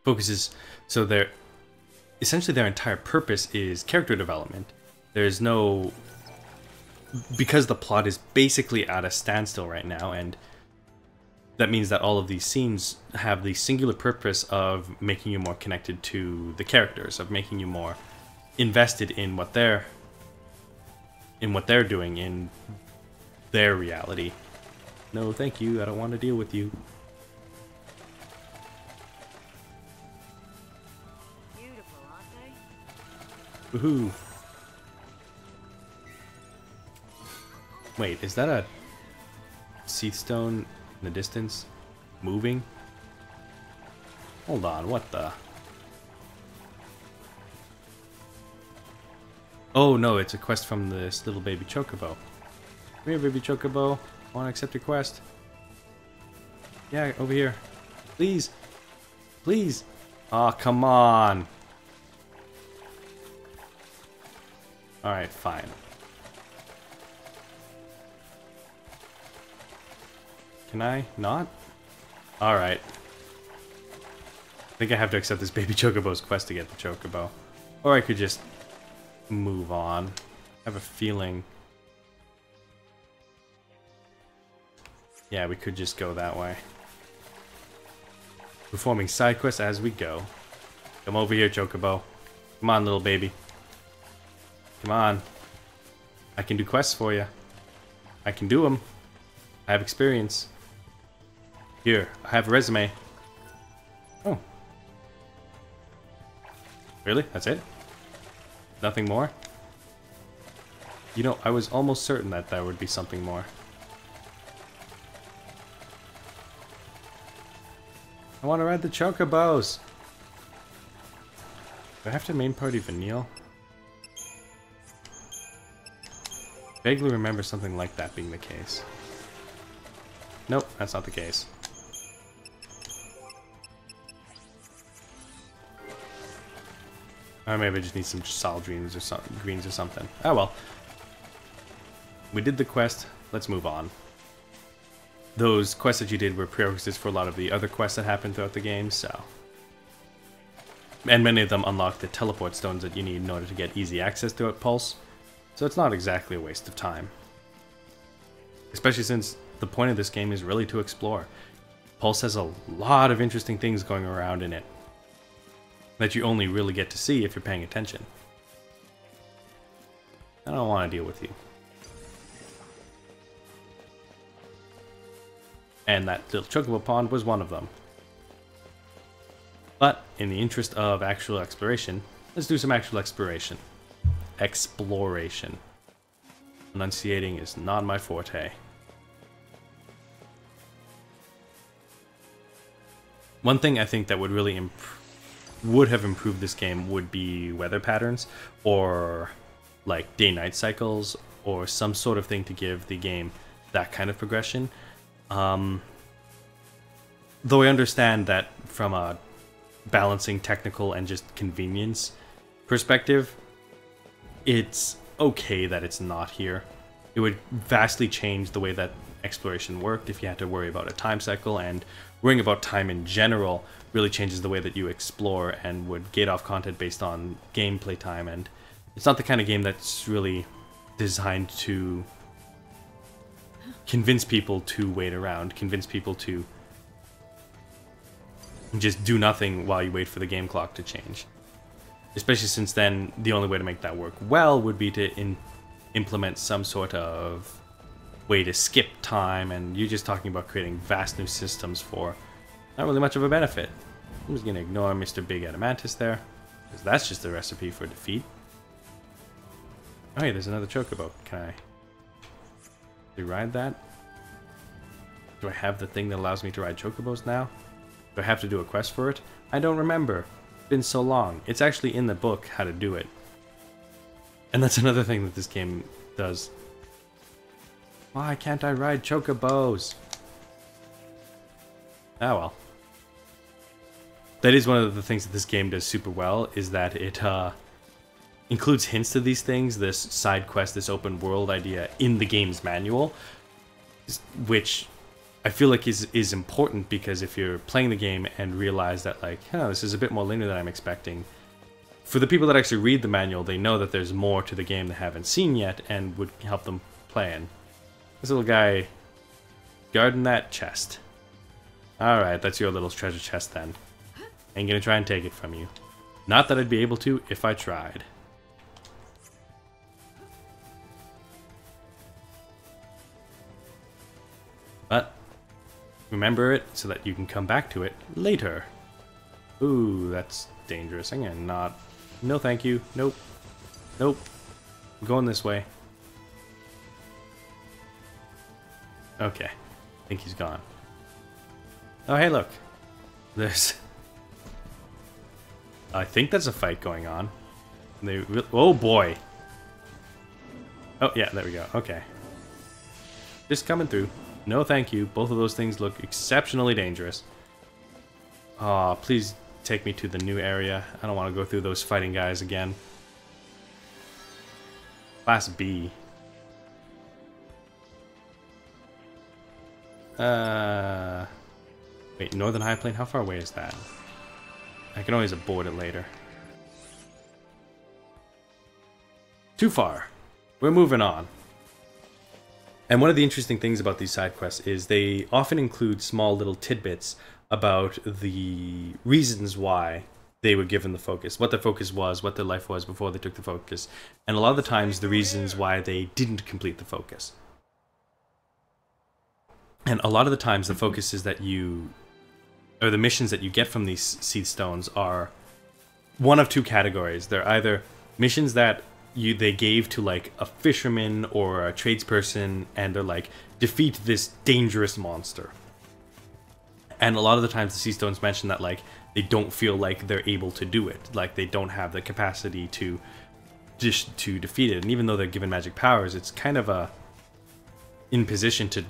focuses, so they're essentially their entire purpose is character development. There's no, because the plot is basically at a standstill right now, and that means that all of these scenes have the singular purpose of making you more connected to the characters, of making you more invested in what they're doing in their reality. No, thank you. I don't want to deal with you. Beautiful, aren't they? Woohoo. Wait, is that a Seath Stone in the distance moving? Hold on, what the? Oh no, it's a quest from this little baby chocobo. Come here, baby chocobo. I want to accept your quest. Yeah, over here. Please. Please. Oh, come on. Alright, fine. Can I not? Alright. I think I have to accept this baby chocobo's quest to get the chocobo. Or I could just move on. I have a feeling. Yeah, we could just go that way. Performing side quests as we go. Come over here, chocobo. Come on, little baby. Come on. I can do quests for you. I can do them. I have experience. Here, I have a resume. Oh. Really? That's it? Nothing more? You know, I was almost certain that there would be something more. I want to ride the chocobos! Do I have to main party Vanille? Vaguely remember something like that being the case. Nope, that's not the case. Or maybe I just need some solid greens or something. Oh well. We did the quest. Let's move on. Those quests that you did were prerequisites for a lot of the other quests that happened throughout the game, so. And many of them unlock the teleport stones that you need in order to get easy access throughout Pulse. So it's not exactly a waste of time. Especially since the point of this game is really to explore. Pulse has a lot of interesting things going around in it that you only really get to see if you're paying attention. I don't want to deal with you. And that little chocobo pond was one of them. But in the interest of actual exploration, let's do some actual exploration. Exploration. Enunciating is not my forte. One thing I think that would really would have improved this game would be weather patterns, or like day-night cycles, or some sort of thing to give the game that kind of progression. Though I understand that from a balancing technical and just convenience perspective, it's okay that it's not here. It would vastly change the way that exploration worked if you had to worry about a time cycle, and worrying about time in general really changes the way that you explore and would gate off content based on gameplay time, and it's not the kind of game that's really designed to convince people to wait around, convince people to just do nothing while you wait for the game clock to change. Especially since then, the only way to make that work well would be to implement some sort of way to skip time, and you're just talking about creating vast new systems for not really much of a benefit. I'm just going to ignore Mr. Big Adamantis there, because that's just a recipe for defeat. Oh hey, there's another chocobo. Can I ride that? Do I have the thing that allows me to ride chocobos now? Do I have to do a quest for it? I don't remember. It's been so long. It's actually in the book how to do it. And that's another thing that this game does. Why can't I ride chocobos? Ah well. That is one of the things that this game does super well, is that it includes hints to these things, this side quest, this open world idea in the game's manual, which I feel like is important, because if you're playing the game and realize that like, oh, this is a bit more linear than I'm expecting, for the people that actually read the manual, they know that there's more to the game they haven't seen yet and would help them play in. This little guy guarding that chest. Alright, that's your little treasure chest then. Ain't gonna try and take it from you. Not that I'd be able to if I tried. But remember it so that you can come back to it later. Ooh, that's dangerous. I'm gonna not... No thank you. Nope. Nope. I'm going this way. Okay. I think he's gone. Oh, hey, look. There's... I think that's a fight going on. Oh, boy. Oh, yeah, there we go. Okay. Just coming through. No, thank you. Both of those things look exceptionally dangerous. Aw, please take me to the new area. I don't want to go through those fighting guys again. Class B. Wait, Northern High Plain? How far away is that? I can always abort it later. Too far. We're moving on. And one of the interesting things about these side quests is they often include small little tidbits about the reasons why they were given the focus, what their focus was, what their life was before they took the focus, and a lot of the times the reasons why they didn't complete the focus. And a lot of the times the focuses that you, or the missions that you get from these seed stones are one of two categories. They're either missions that they gave to like a fisherman or a tradesperson, and they're like, defeat this dangerous monster. And a lot of the times the sea stones mention that like they don't feel like they're able to do it, like they don't have the capacity to defeat it. And even though they're given magic powers, it's kind of a in position to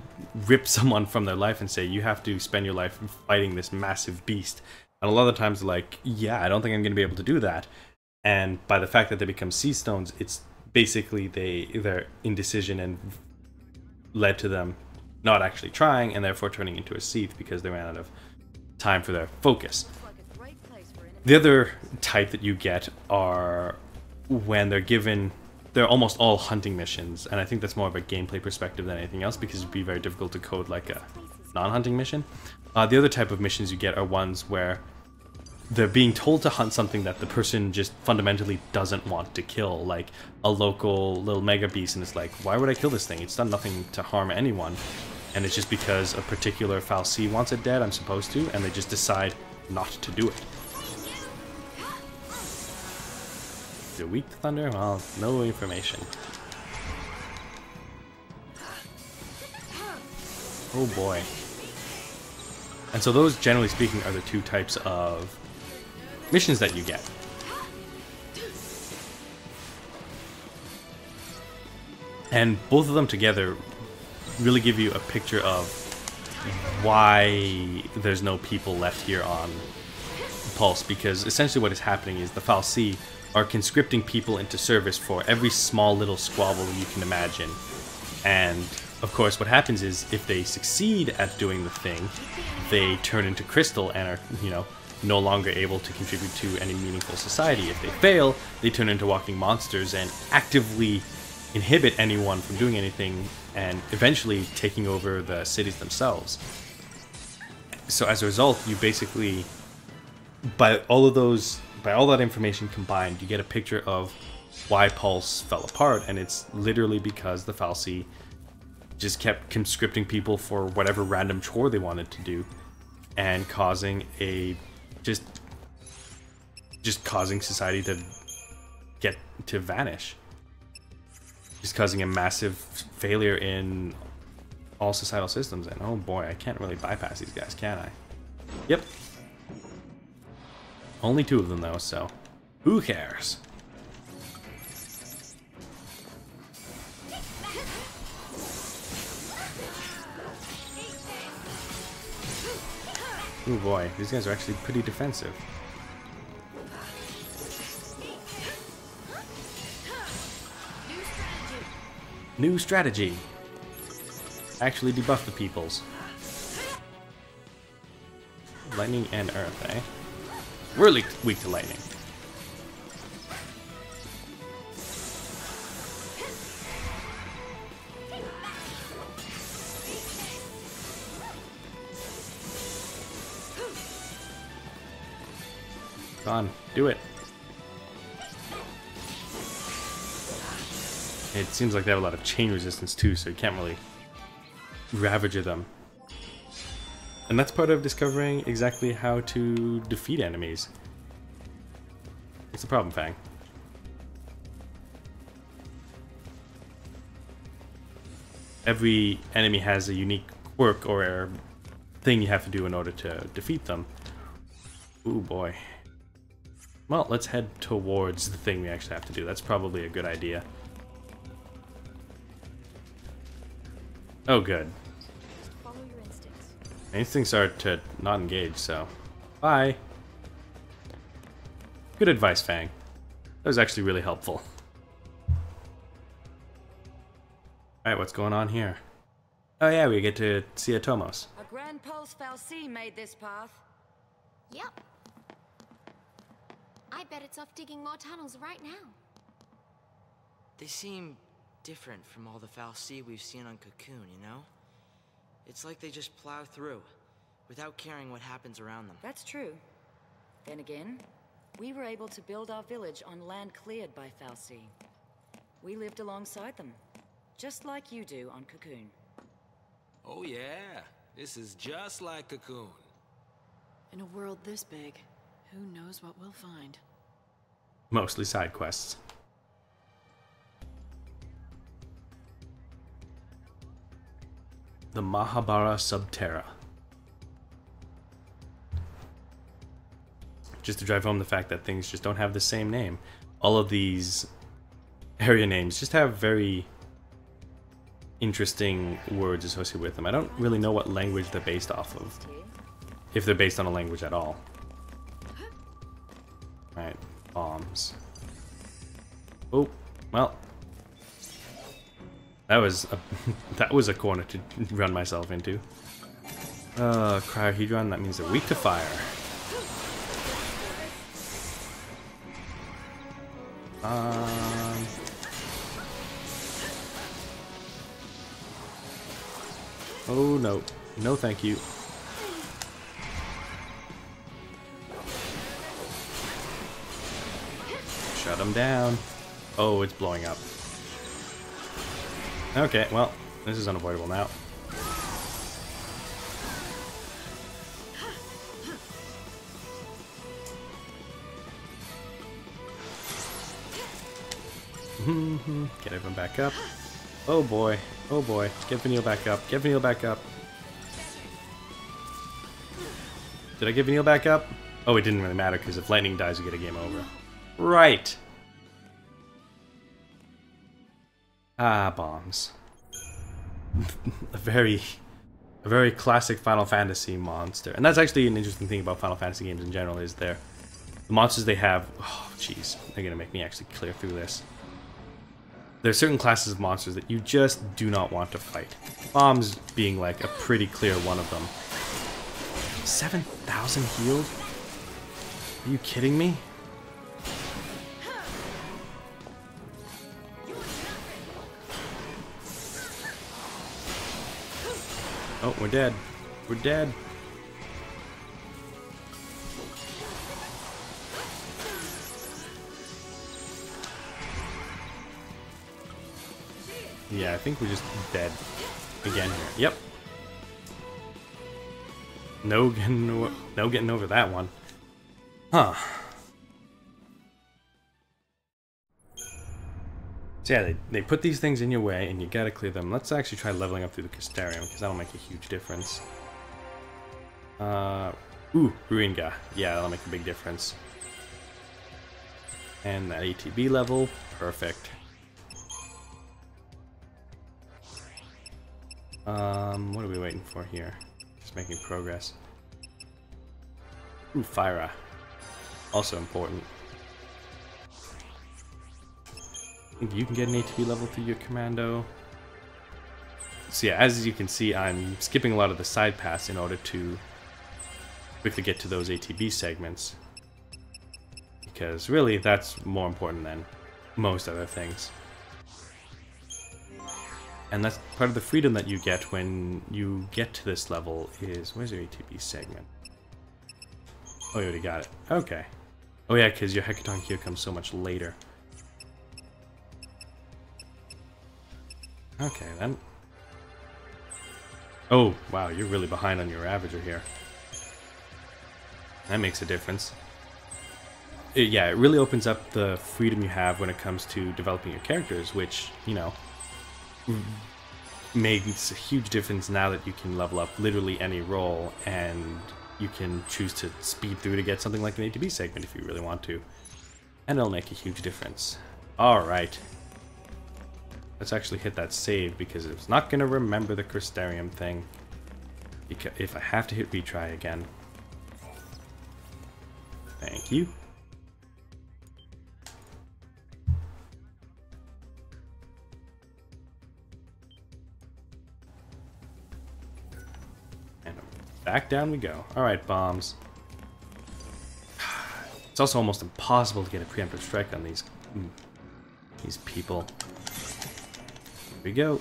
rip someone from their life and say, you have to spend your life fighting this massive beast. And a lot of the times they're like, yeah, I don't think I'm going to be able to do that. And by the fact that they become sea stones, it's basically their indecision and led to them not actually trying, and therefore turning into a Seath because they ran out of time for their focus. The other type that you get are when they're given... They're almost all hunting missions, and I think that's more of a gameplay perspective than anything else, because it'd be very difficult to code like a non-hunting mission. The other type of missions you get are ones where they're being told to hunt something that the person just fundamentally doesn't want to kill, like a local little mega beast, and it's like, why would I kill this thing? It's done nothing to harm anyone. And it's just because a particular Fal'Cie wants it dead, I'm supposed to, and they just decide not to do it. Is it weak to thunder? Well, no information. Oh boy. And so those, generally speaking, are the two types of missions that you get. And both of them together really give you a picture of why there's no people left here on Pulse, because essentially what is happening is the Fal'Cie are conscripting people into service for every small little squabble you can imagine. And of course what happens is, if they succeed at doing the thing, they turn into crystal and are, you know, no longer able to contribute to any meaningful society. If they fail, they turn into walking monsters and actively inhibit anyone from doing anything, and eventually taking over the cities themselves. So as a result, you basically, by all that information combined, you get a picture of why Pulse fell apart, and it's literally because the Fal'Cie just kept conscripting people for whatever random chore they wanted to do, and causing a just causing society to vanish. Just causing a massive failure in all societal systems. And oh boy, I can't really bypass these guys, can I? Yep. Only two of them though, so who cares? Oh boy, these guys are actually pretty defensive. New strategy. Actually debuff the peoples. Lightning and earth, eh? We're weak to lightning. Come on, do it. It seems like they have a lot of chain resistance too, so you can't really ravage them. And that's part of discovering exactly how to defeat enemies. What's the problem, Fang? Every enemy has a unique quirk or thing you have to do in order to defeat them. Ooh boy. Well, let's head towards the thing we actually have to do. That's probably a good idea. Oh, good. Follow your instincts. My instincts are to not engage, so... Bye! Good advice, Fang. That was actually really helpful. Alright, what's going on here? Oh yeah, we get to see a Tomos. A Gran Pulse Fal'Cie made this path. Yep. I bet it's off digging more tunnels right now. They seem different from all the Fal'Cie we've seen on Cocoon, you know? It's like they just plow through, without caring what happens around them. That's true. Then again, we were able to build our village on land cleared by Fal'Cie. We lived alongside them, just like you do on Cocoon. Oh yeah, this is just like Cocoon. In a world this big, who knows what we'll find? Mostly side quests. The Mahabara Subterra. Just to drive home the fact that things just don't have the same name. All of these area names just have very interesting words associated with them. I don't really know what language they're based off of. If they're based on a language at all. Alright, bombs. Oh, well. That was a corner to run myself into. Cryohedron, that means they're weak to fire. Oh no. No thank you. Shut them down. Oh, it's blowing up. Okay, well, this is unavoidable now. Get everyone back up. Oh boy, oh boy. Get Vanille back up. Get Vanille back up. Did I get Vanille back up? Oh, it didn't really matter because if lightning dies, we get a game over. Right. Ah, bombs. a very classic Final Fantasy monster. And that's actually an interesting thing about Final Fantasy games in general, is the monsters they have. Oh, jeez. They're going to make me actually clear through this. There are certain classes of monsters that you just do not want to fight. Bombs being like a pretty clear one of them. 7,000 healed? Are you kidding me? Oh, we're dead. We're dead. Yeah, I think we're just dead again here. Yep. No getting over that one. Huh. So yeah, they put these things in your way and you gotta clear them. Let's actually try leveling up through the Castarium, because that'll make a huge difference. Ooh, Ruinga. Yeah, that'll make a big difference. And that ATB level, perfect. What are we waiting for here? Just making progress. Ooh, Fyra. Also important. I think you can get an ATB level through your commando. So yeah, as you can see, I'm skipping a lot of the side paths in order to quickly get to those ATB segments. Because really, that's more important than most other things. And that's part of the freedom that you get when you get to this level is... Where's your ATB segment? Oh, you already got it. Okay. Oh yeah, because your Hecaton here comes so much later. Okay, then. Oh, wow, you're really behind on your Ravager here. That makes a difference. Yeah, it really opens up the freedom you have when it comes to developing your characters, which, you know, makes a huge difference now that you can level up literally any role, and you can choose to speed through to get something like an ATB segment if you really want to. And it'll make a huge difference. Alright. Let's actually hit that save, because it's not going to remember the Crystarium thing. If I have to hit retry again. Thank you. And back down we go. Alright, bombs. It's also almost impossible to get a preemptive strike on these people. Here we go.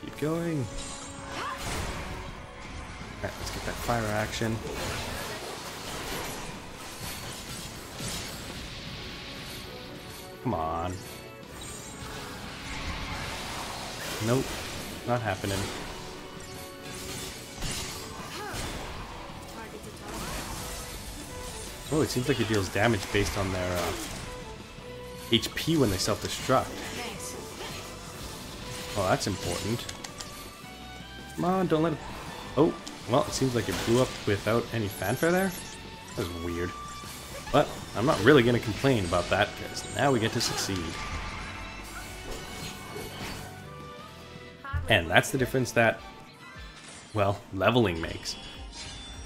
Keep going. Alright, let's get that fire action. Come on. Nope, not happening. Oh, it seems like it deals damage based on their HP when they self-destruct. Oh, that's important. Come on, don't let it... Oh, well, it seems like it blew up without any fanfare there. That was weird. But I'm not really going to complain about that, because now we get to succeed. And that's the difference that, well, leveling makes.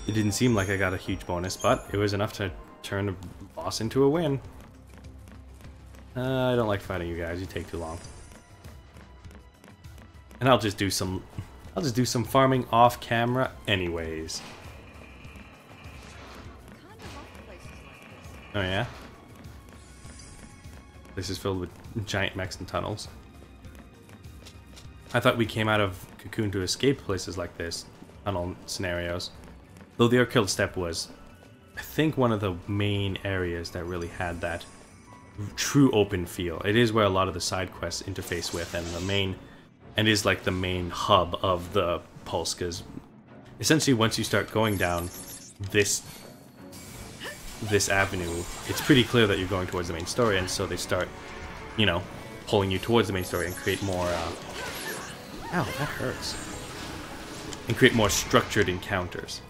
It didn't seem like I got a huge bonus, but it was enough to turn a boss into a win. I don't like fighting you guys, you take too long. And I'll just do some farming off camera anyways. Oh yeah? This is filled with giant mechs and tunnels. I thought we came out of Cocoon to escape places like this, tunnel scenarios. Though the Arkilled Steppe was, I think, one of the main areas that really had that true open feel. It is where a lot of the side quests interface with, and is like the main hub of the Pulse, because essentially once you start going down this avenue, it's pretty clear that you're going towards the main story, and so they start, you know, pulling you towards the main story and create more, ow, that hurts. And create more structured encounters.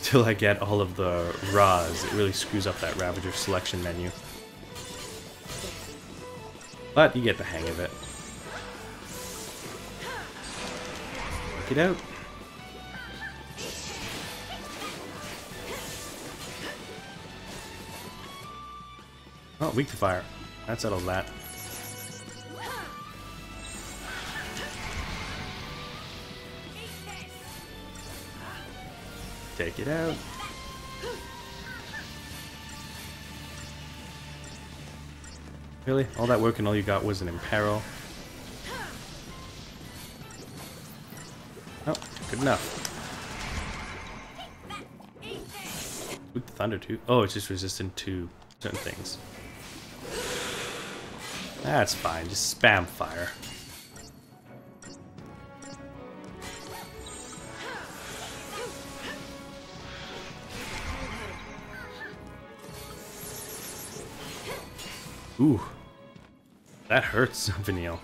Till I get all of the Ra's, it really screws up that Ravager selection menu. But you get the hang of it. Work it out. Oh, weak to fire. That settles that. Take it out. Really? All that work and all you got was an Impero? Oh, good enough. With Thunder too. Oh, it's just resistant to certain things. That's fine, just spam fire. Ooh, that hurts, Vanille.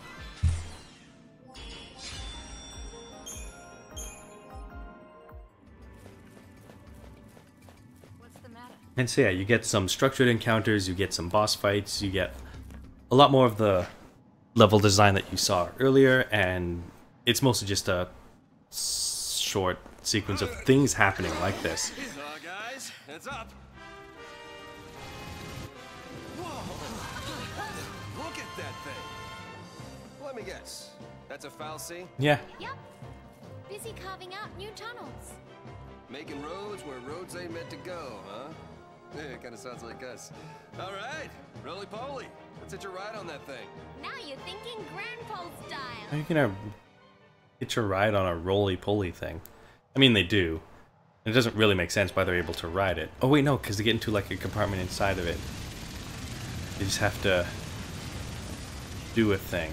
What's the matter? And so yeah, you get some structured encounters, you get some boss fights, you get a lot more of the level design that you saw earlier, and it's mostly just a short sequence of things happening like this. Guys, heads up. Whoa! Look at that thing. Let me guess. That's a fal'Cie? Yeah. Yep. Busy carving out new tunnels. Making roads where roads ain't meant to go, huh? Yeah, it kind of sounds like us. All right, roly-poly. Let's hitch a ride on that thing. Now you're thinking Gran Pulse How style. are you gonna hitch a ride on a roly-poly thing? I mean, they do. It doesn't really make sense why they're able to ride it. Oh wait, no, because they get into like a compartment inside of it. They just have to do a thing.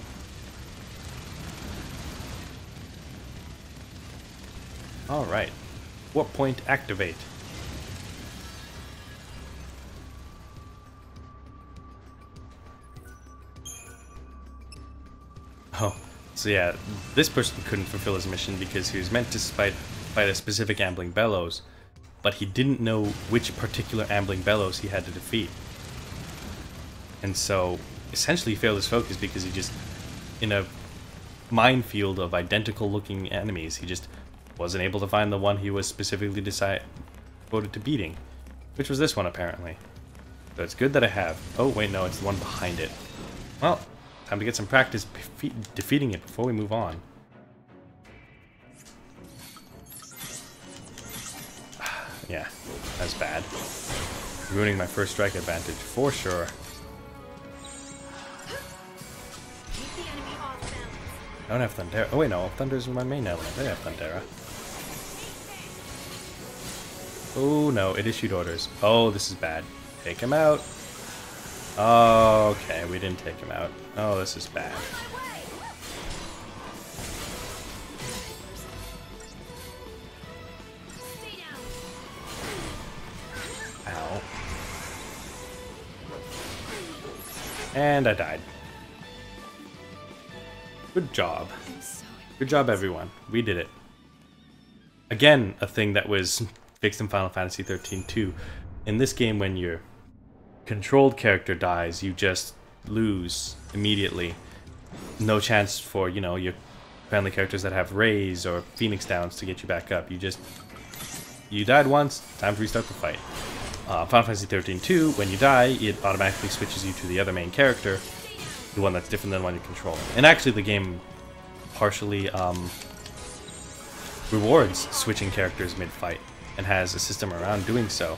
Alright. Warp point activate. Oh, so yeah, this person couldn't fulfill his mission because he was meant to fight a specific Ambling Bellows, but he didn't know which particular Ambling Bellows he had to defeat. And so, essentially he failed his focus because he just, in a minefield of identical looking enemies, he just wasn't able to find the one he was specifically devoted to beating, which was this one apparently. So it's good that I have. Oh wait, no, it's the one behind it. Well, time to get some practice defeating it before we move on. Yeah, that's bad. Ruining my first strike advantage, for sure. I don't have Thundera. Oh wait, no, Thunder's my main element. I have Thundera. Oh no, it issued orders. Oh, this is bad. Take him out. Oh, okay, we didn't take him out. Oh, this is bad. Ow. And I died. Good job. Good job, everyone. We did it. Again, a thing that was fixed in Final Fantasy XIII too. In this game, when your controlled character dies, you just lose immediately. No chance for, you know, your friendly characters that have Rays or Phoenix Downs to get you back up. You died once, time to restart the fight. Final Fantasy XIII 2, when you die, it automatically switches you to the other main character, the one that's different than the one you're controlling. And actually the game partially rewards switching characters mid-fight, and has a system around doing so.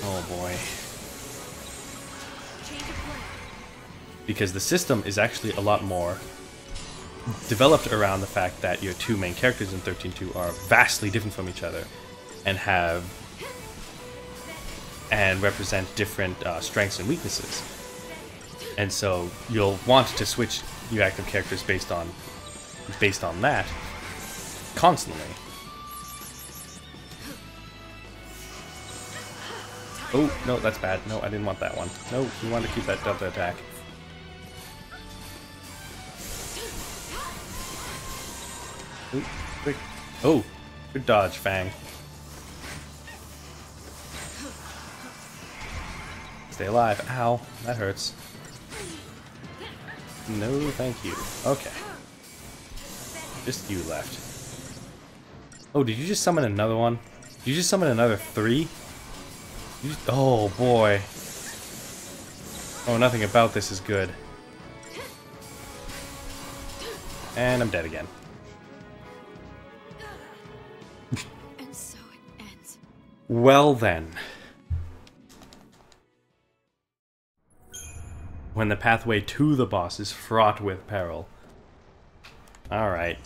Oh boy. Because the system is actually a lot more developed around the fact that your two main characters in 13.2 are vastly different from each other and represent different strengths and weaknesses. And so you'll want to switch your active characters based on that constantly. Oh, no, that's bad. No, I didn't want that one. No, we want to keep that delta attack. Ooh, quick. Oh, good dodge, Fang. Stay alive. Ow, that hurts. No, thank you. Okay. Just you left. Oh, did you just summon another one? Did you just summon another 3? Oh boy. Oh, nothing about this is good. And I'm dead again. And so it ends. Well then. When the pathway to the boss is fraught with peril. Alright.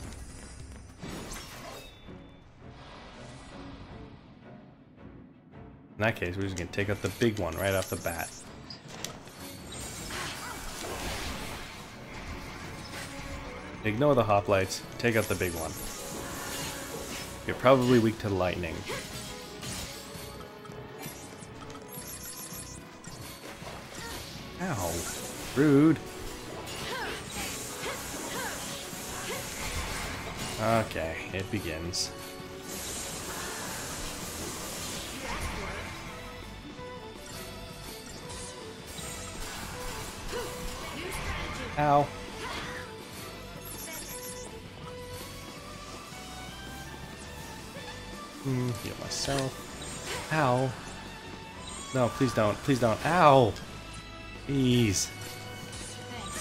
In that case, we're just going to take out the big one right off the bat. Ignore the hoplites, take out the big one. You're probably weak to lightning. Ow. Rude. Okay, it begins. Ow. Heal myself. Ow. No, please don't. Please don't. Ow. Please. I'm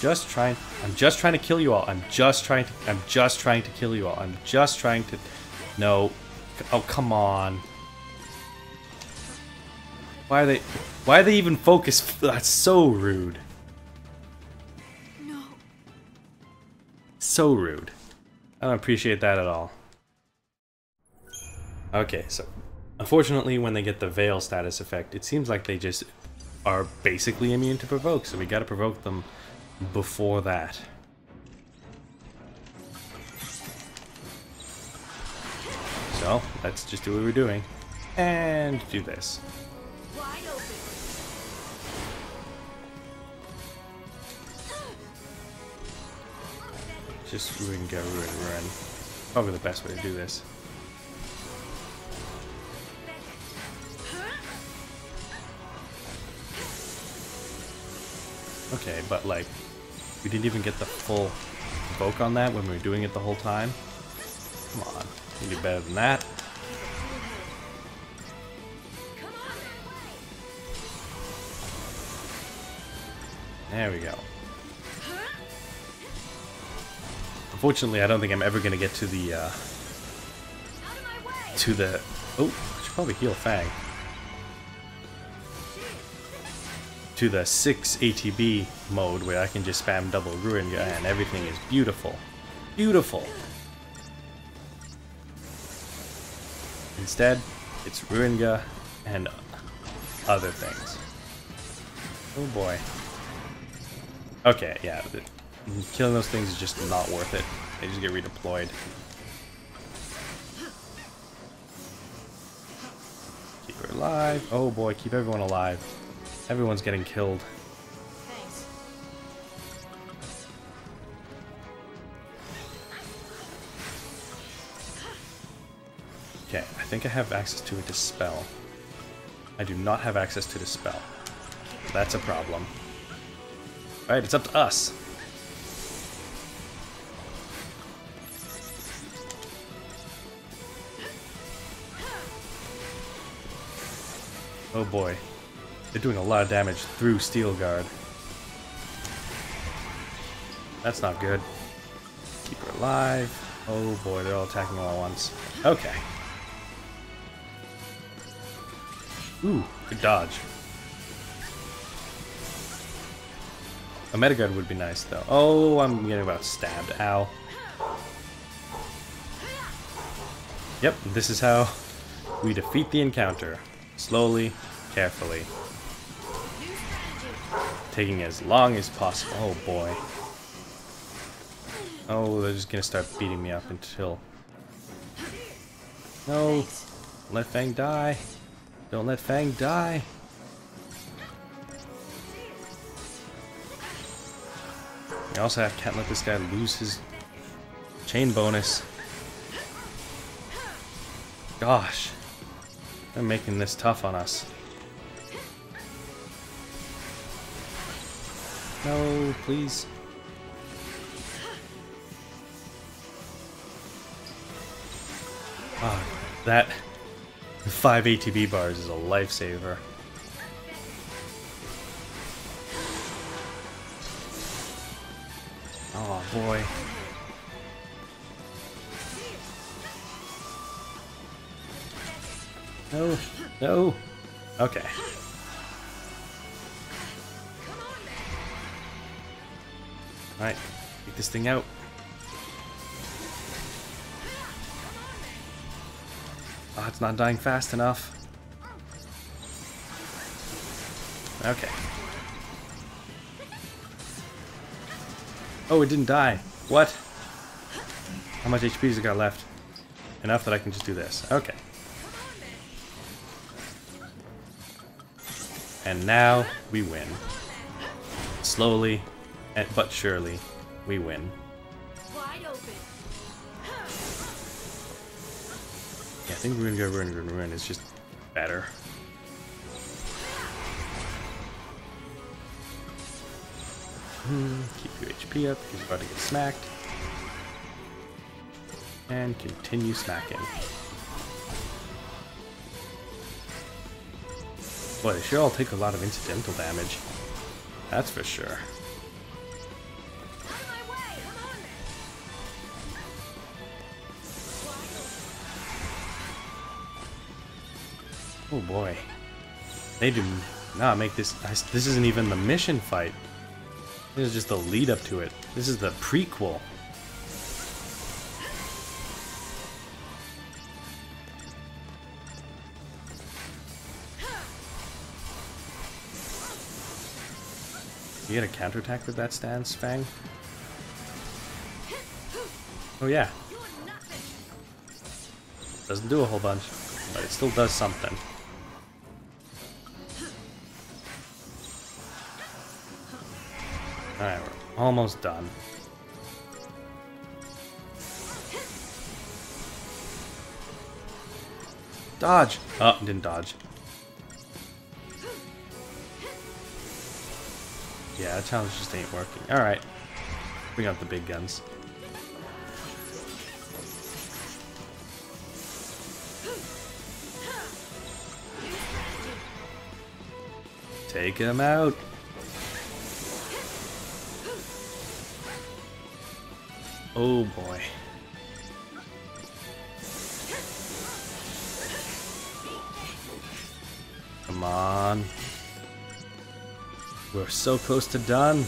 just trying to kill you all. I'm just trying to kill you all. I'm just trying to. No. Oh, come on. Why are they even focused? That's so rude. No. So rude. I don't appreciate that at all. Okay, so unfortunately when they get the Veil status effect, it seems like they just are basically immune to provoke, so we gotta provoke them before that. So, let's just do what we're doing. And do this. Just ruin, go, ruin. Probably the best way to do this. Okay, but like, we didn't even get the full provoke on that when we were doing it the whole time. Come on, you can do better than that. There we go. Unfortunately, I don't think I'm ever gonna get to the oh, I should probably heal Fang. To the 6 ATB mode where I can just spam double Ruin and everything is beautiful. Beautiful. Instead, it's Ruinga and other things. Oh boy. Okay, yeah. Killing those things is just not worth it. They just get redeployed. Keep her alive. Oh boy, keep everyone alive. Everyone's getting killed. Thanks. Okay, I think I have access to a Dispel. I do not have access to Dispel. That's a problem. Alright, it's up to us. Oh boy. They're doing a lot of damage through Steel Guard. That's not good. Keep her alive. Oh boy, they're all attacking all at once. Okay. Ooh, good dodge. A Metaguard would be nice though. Oh, I'm getting about stabbed. Ow. Yep, this is how we defeat the encounter. Slowly, carefully. Taking as long as possible. Oh boy. Oh, they're just gonna start beating me up until... No! Don't let Fang die! Don't let Fang die! I also can't let this guy lose his chain bonus. Gosh. They're making this tough on us. No, please. Ah, that 5 ATB bars is a lifesaver. Oh boy. No, no. Okay. Alright, take this thing out. Oh, it's not dying fast enough. Okay. Oh, it didn't die. What? How much HP has it got left? Enough that I can just do this. Okay. And now we win. Slowly, but surely, we win. Wide open. Yeah, I think we're gonna go Ruin is just better. Keep your HP up because you're about to get smacked. And continue smacking. Boy, they sure all take a lot of incidental damage. That's for sure. Oh boy. They do not make this... This isn't even the mission fight. This is just the lead up to it. This is the prequel. You get a counterattack with that stance, Fang? Oh yeah. Doesn't do a whole bunch, but it still does something. Alright, we're almost done. Dodge! Oh, didn't dodge. Yeah, that challenge just ain't working. Alright. Bring out the big guns. Take him out! Oh boy. Come on. We're so close to done.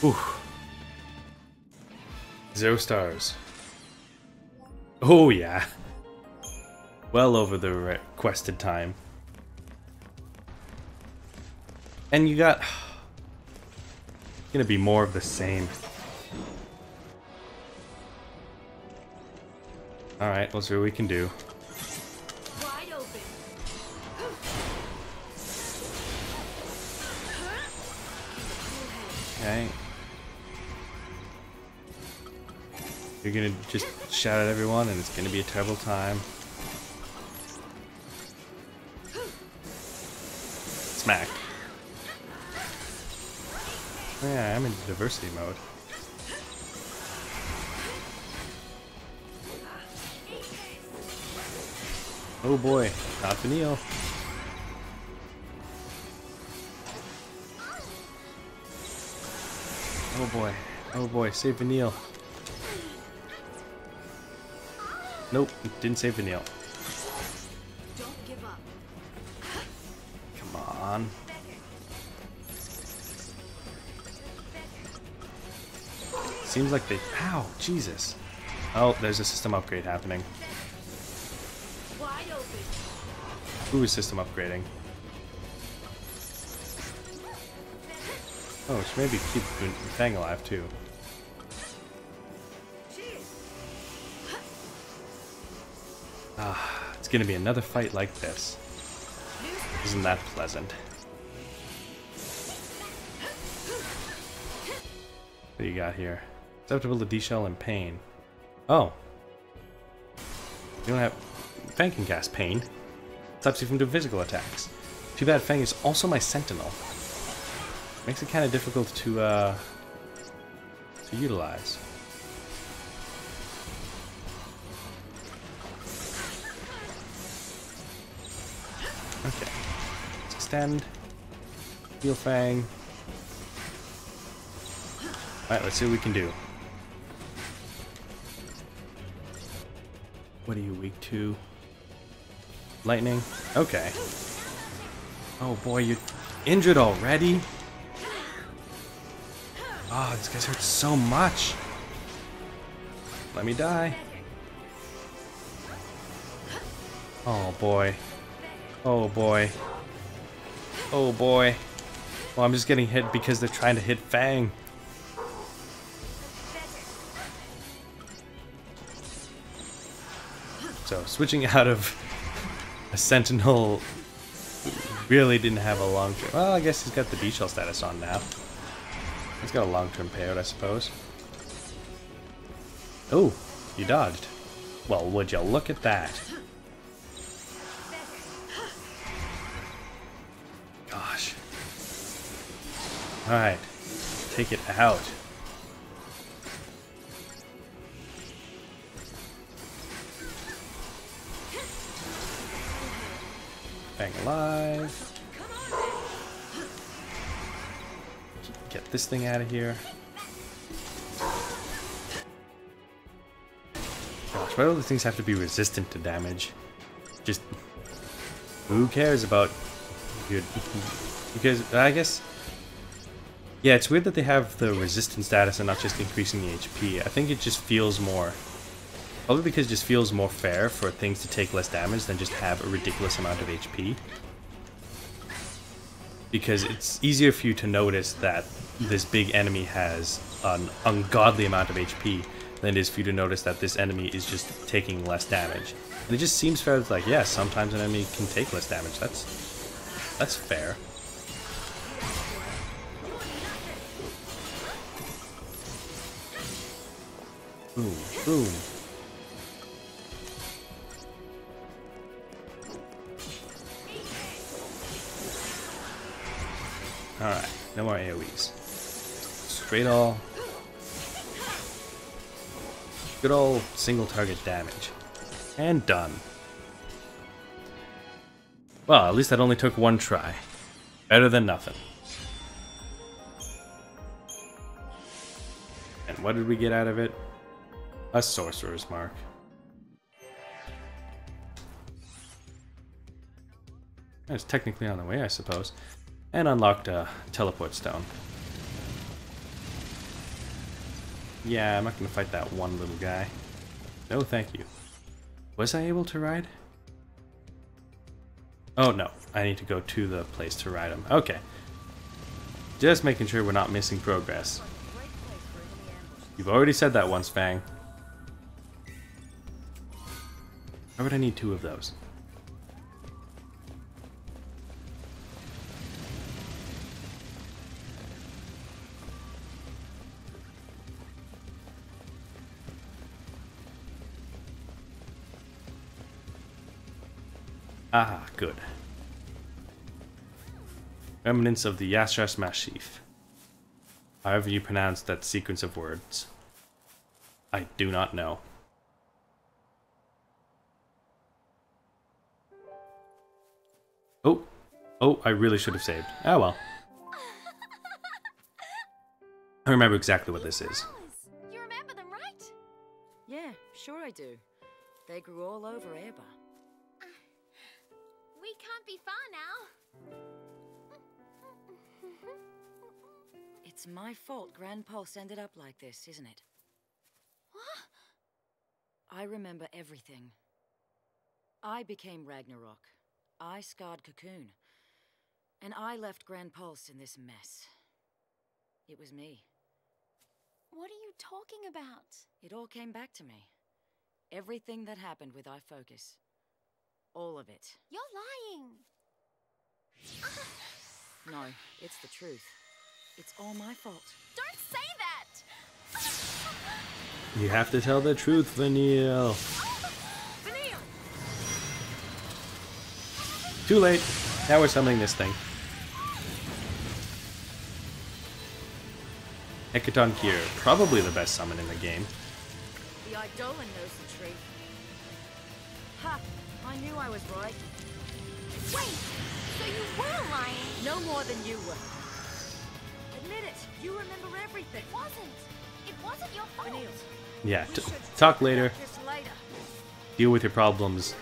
Ooh. 0 stars. Oh yeah. Well over the requested time. And you got... gonna be more of the same. Alright, let's see what we can do. Wide open. Okay. You're gonna just shout at everyone and it's gonna be a terrible time. Smack. Oh yeah, I'm in diversity mode. Oh boy, not Vanille. Oh boy, save Vanille. Nope, didn't save Vanille. Don't give up. Come on. Seems like they... Ow, Jesus. Oh, there's a system upgrade happening. Wide open. Who is system upgrading? Oh, should maybe keep Fang alive too. Ah, it's gonna be another fight like this. Isn't that pleasant? What do you got here? Susceptible to D-Shell and Pain. Oh. You don't have... Fang can cast Pain. Stops you from doing physical attacks. Too bad Fang is also my Sentinel. Makes it kind of difficult to utilize. Okay. Let's extend. Heal Fang. Alright, let's see what we can do. What are you weak to? Lightning? Okay. Oh boy, you're injured already? Oh, these guys hurt so much. Let me die. Oh boy. Oh boy. Oh boy. Well, I'm just getting hit because they're trying to hit Fang. So, switching out of a Sentinel really didn't have a long-term... Well, I guess he's got the D-Shell status on now. He's got a long-term payout, I suppose. Oh, you dodged. Well, would you look at that? Alright. Take it out. Bang alive. Get this thing out of here. Gosh, why do all these things have to be resistant to damage? Just who cares about good? Because I guess, yeah, it's weird that they have the resistance status and not just increasing the HP. I think it just feels more, probably because it just feels more fair for things to take less damage than just have a ridiculous amount of HP. Because it's easier for you to notice that this big enemy has an ungodly amount of HP than it is for you to notice that this enemy is just taking less damage. And it just seems fair. It's like, yeah, sometimes an enemy can take less damage. That's fair. Boom, boom. Alright, no more AoEs. Straight all. Good old single target damage. And done. Well, at least that only took one try. Better than nothing. And what did we get out of it? A sorcerer's mark. It's technically on the way, I suppose. And unlocked a teleport stone. Yeah, I'm not gonna fight that one little guy. No, thank you. Was I able to ride? Oh no, I need to go to the place to ride him. Okay. Just making sure we're not missing progress. You've already said that once, Fang. Why would I need 2 of those? Ah, good. Remnants of the Yashas Mashif. However you pronounce that sequence of words. I do not know. Oh, I really should have saved. Oh well. I remember exactly what this is. You remember them, right? Yeah, sure I do. They grew all over Airba. We can't be far now. It's my fault Gran Pulse ended up like this, isn't it? What? I remember everything. I became Ragnarok. I scarred Cocoon. And I left Gran Pulse in this mess. It was me. What are you talking about? It all came back to me. Everything that happened with iFocus. All of it. You're lying. No, it's the truth. It's all my fault. Don't say that! You have to tell the truth, Vanille. Vanille! Too late. Now we're summoning this thing. Hecaton Kier, probably the best summon in the game. The Eidolon knows the truth. Ha! I knew I was right. Wait! So you were lying? No more than you were. Admit it. You remember everything. It wasn't your fault. Vanille, Yeah, we should talk later. about this later. Deal with your problems.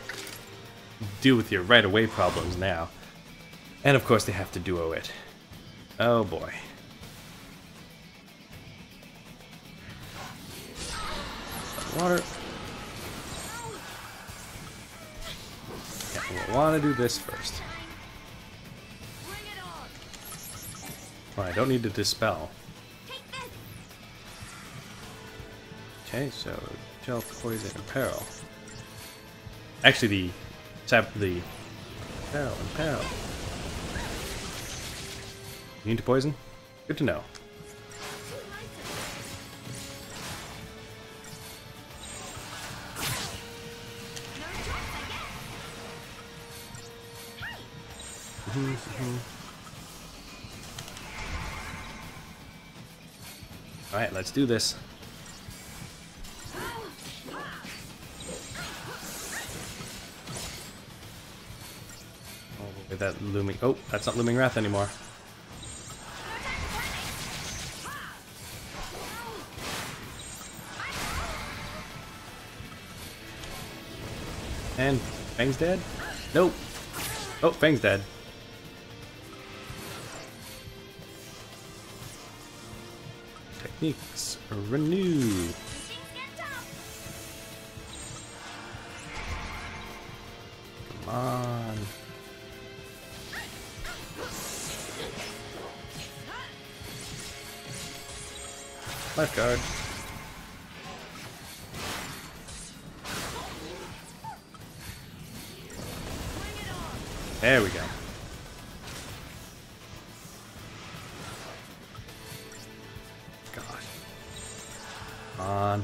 Deal with your right away problems now. And of course they have to duo it. Oh boy. Water. Yeah, we'll want to do this first. Well, I don't need to dispel. Okay, so gel, poison, and peril. Actually, the peril and peril. You need to poison? Good to know. Alright, let's do this. Oh, look at that looming... Oh, that's not looming wrath anymore. And Fang's dead? Nope. Oh, Fang's dead. Techniques renew. Come on. Lifeguard. There we go. Gosh. Come on.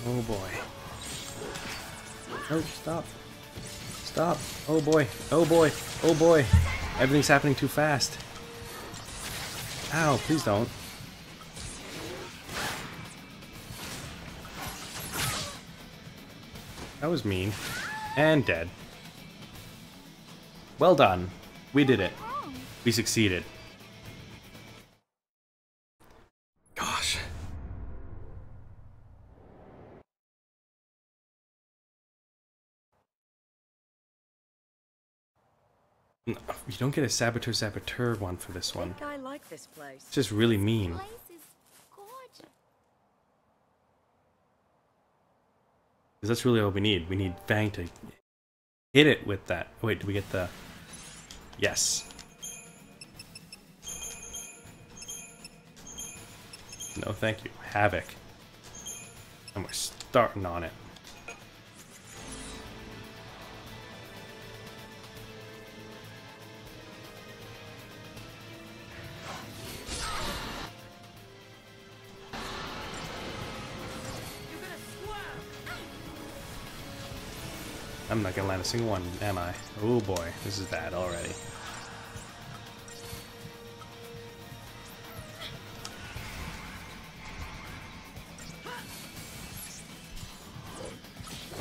Oh boy. Oh, stop. Stop. Oh boy. Oh boy. Oh boy. Everything's happening too fast. Ow, please don't. That was mean. And dead. Well done. We did it. We succeeded. Gosh. No, you don't get a Saboteur one for this one. I like this place. It's just really mean. Place is gorgeous. Because that's really all we need. We need Fang to hit it with that. Wait, do we get the... Yes. No, thank you. Havoc. And we're starting on it. I'm not gonna land a single one, am I? Oh boy, this is bad already.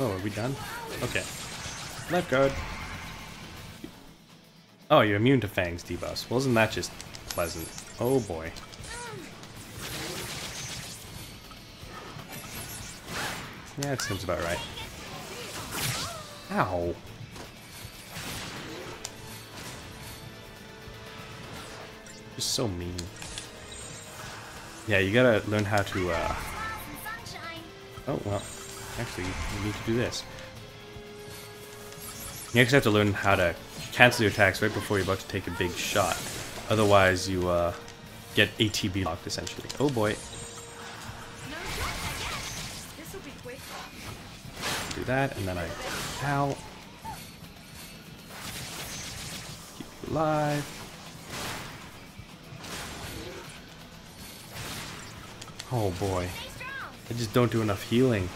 Oh, are we done? Okay. Lifeguard. Oh, you're immune to Fang's debuffs. Well, isn't that just pleasant? Oh boy. Yeah, it seems about right. Ow. Just so mean. Yeah, you gotta learn how to, Oh, well, actually, you need to do this. You actually have to learn how to cancel your attacks right before you're about to take a big shot. Otherwise, you, get ATB locked, essentially. Oh boy. Do that, and then I... Ow. Keep you alive. Oh boy. I just don't do enough healing.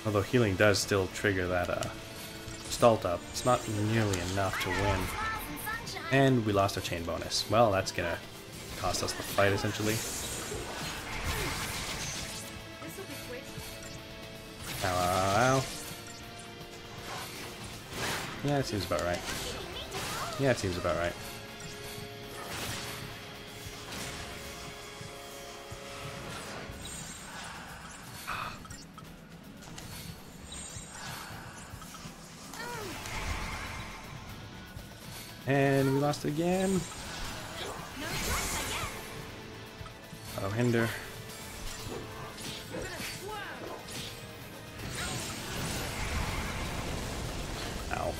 Although healing does still trigger that stall up, it's not nearly enough to win. And we lost our chain bonus. Well, that's gonna cost us the fight, essentially. Ow, ow, ow. Yeah, it seems about right. Yeah, it seems about right. And we lost again. Auto hinder. Ow.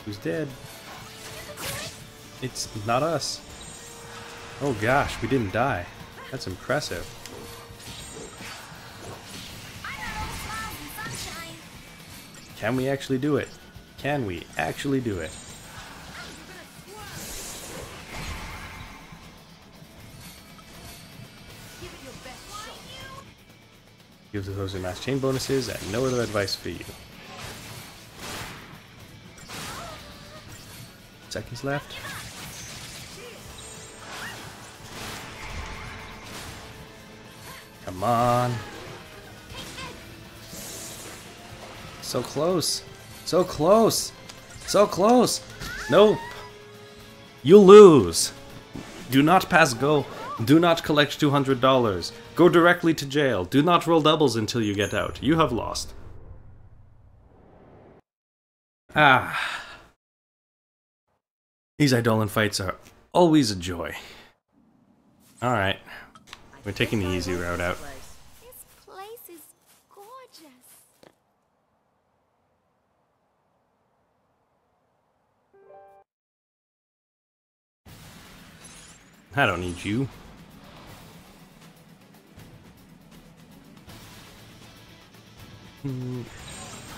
Who's dead? It's not us. Oh gosh, we didn't die. That's impressive. Can we actually do it? Can we actually do it? Gives the opposing mass chain bonuses and no other advice for you. Seconds left. Come on. So close. So close. So close. Nope. You lose. Do not pass go. Do not collect $200. Go directly to jail. Do not roll doubles until you get out. You have lost. Ah. These Eidolon fights are always a joy. Alright. We're taking the easy route out. This place is gorgeous. I don't need you.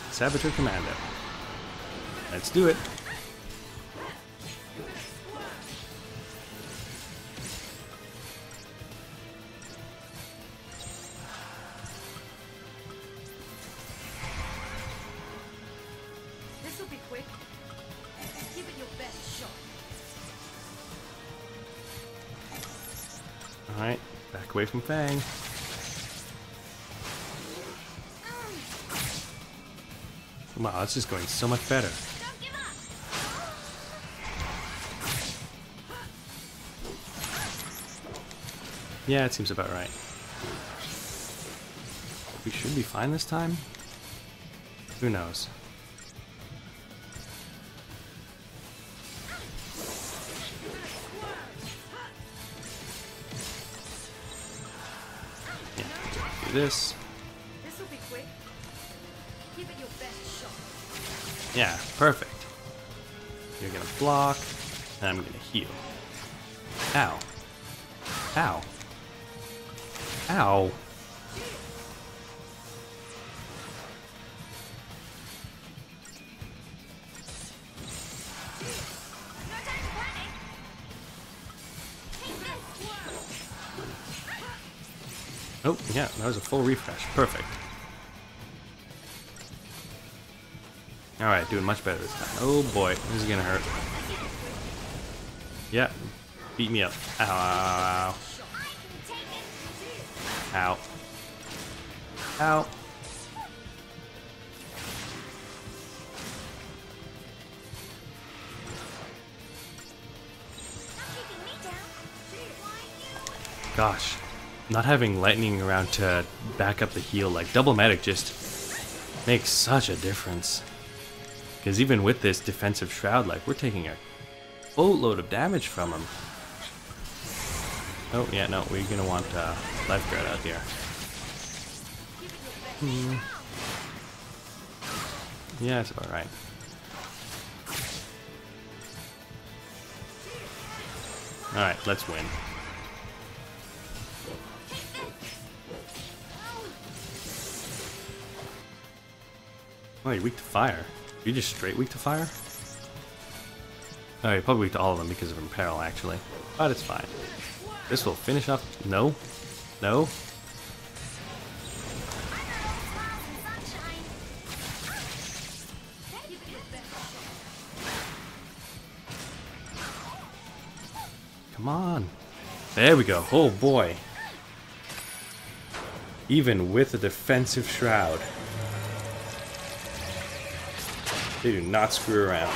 Saboteur Commando. Let's do it. This'll be quick. Give it your best shot. Alright, back away from Fang. Wow, it's just going so much better. Don't give up. Yeah, it seems about right. We should be fine this time? Who knows? Yeah, do this. This'll be quick. Give it your best shot. Yeah, perfect. You're gonna block, and I'm gonna heal. Ow. Ow. Ow. Oh, yeah, that was a full refresh. Perfect. Alright, doing much better this time. Oh boy, this is gonna hurt. Yeah, beat me up. Ow, ow, ow. Ow. Ow. Gosh, not having lightning around to back up the heal like double medic just makes such a difference. Because even with this defensive shroud, like, we're taking a boatload of damage from him. Oh, yeah, no, we're gonna want lifeguard out here. Yeah, that's about right. Alright, let's win. Oh, you're weak to fire. You're just straight weak to fire? Oh, you're probably weak to all of them because of Imperil, actually. But it's fine. This will finish up. No. No. Come on. There we go. Oh boy. Even with a defensive shroud, they do not screw around.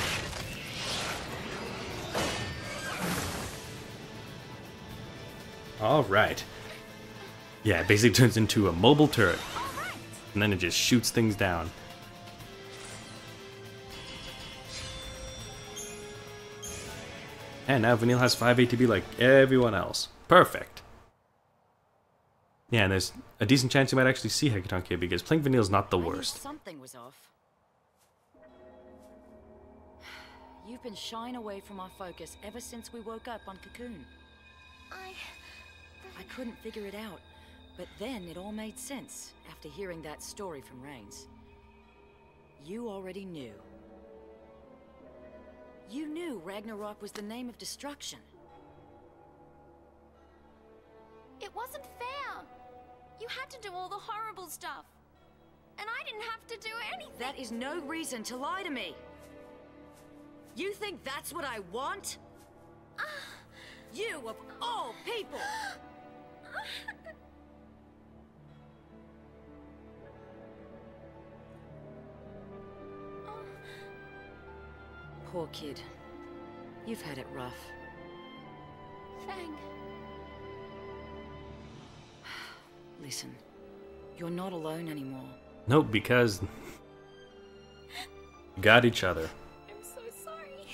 Alright. Yeah, it basically turns into a mobile turret. And then it just shoots things down. And now Vanille has 5 ATB like everyone else. Perfect. Yeah, and there's a decent chance you might actually see Hecatonk here because playing Vanille's not the I knew worst. something was off. You've been shying away from our focus ever since we woke up on Cocoon. I couldn't figure it out, but then it all made sense after hearing that story from Reigns. You already knew. You knew Ragnarok was the name of destruction. It wasn't fair. You had to do all all the horrible stuff. And I didn't have to do anything. That is no reason to lie to me. You think that's what I want? You of all people! Poor kid. You've had it rough. Fang. Listen, you're not alone anymore. Nope, because you got each other. I'm so sorry.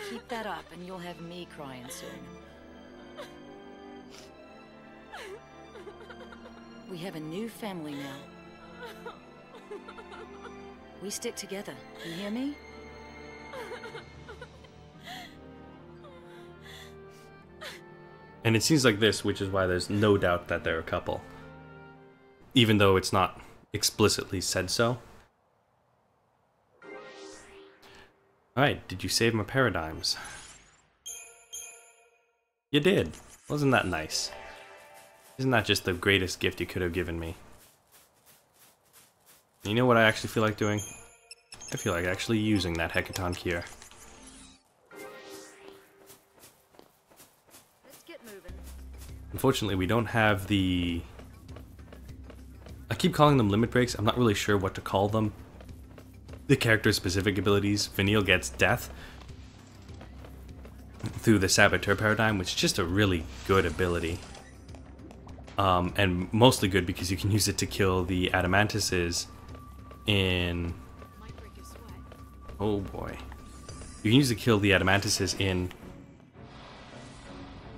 Keep that up and you'll have me crying soon. We have a new family now. We stick together. You hear me? And it seems like this, which is why there's no doubt that they're a couple. Even though it's not explicitly said so. Alright, did you save my paradigms? You did. Wasn't that nice? Isn't that just the greatest gift you could have given me? You know what I actually feel like doing? I feel like actually using that Hecaton Cure. Let's get moving. Unfortunately, we don't have the... I keep calling them limit breaks. I'm not really sure what to call them. The character's specific abilities. Vanille gets death through the Saboteur paradigm, which is just a really good ability. And mostly good because you can use it to kill the Adamantises in... Oh boy. You can use it to kill the Adamantises in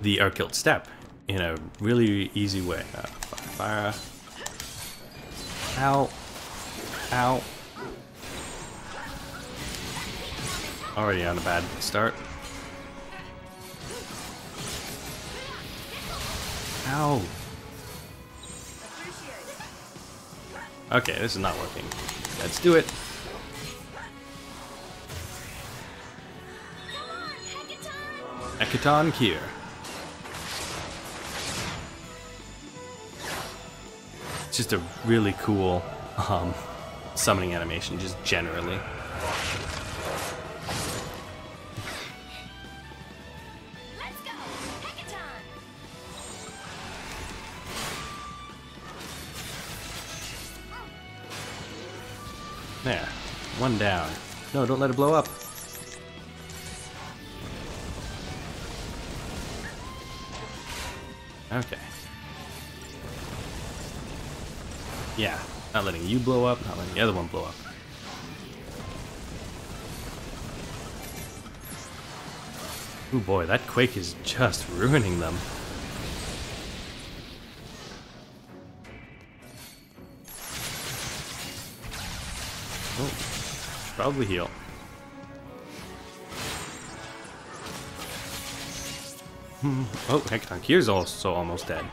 the Arkilt Step in a really easy way. Fire. Ow. Ow. Already on a bad start. Ow. Okay, this is not working. Let's do it. Hecaton Cure. It's just a really cool summoning animation, just generally. Let's go! Hecaton! There. One down. No, don't let it blow up. Okay. Yeah, not letting you blow up, not letting the other one blow up. Ooh boy, that quake is just ruining them. Oh, should probably heal. Oh, Hecaton Cure's also almost dead.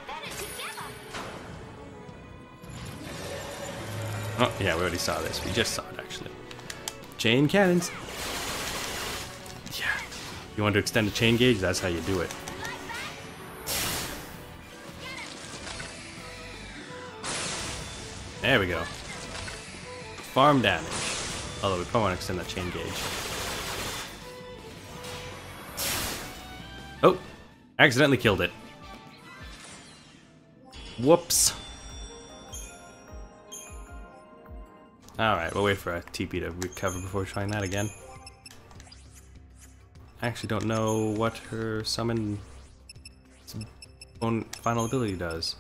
Oh, yeah, we already saw this. We just saw it, actually. Chain cannons. Yeah. You want to extend a chain gauge? That's how you do it. There we go. Farm damage. Although we probably want to extend that chain gauge. Oh! Accidentally killed it. Whoops. Alright, we'll wait for a TP to recover before trying that again. I actually don't know what her summon own final ability does.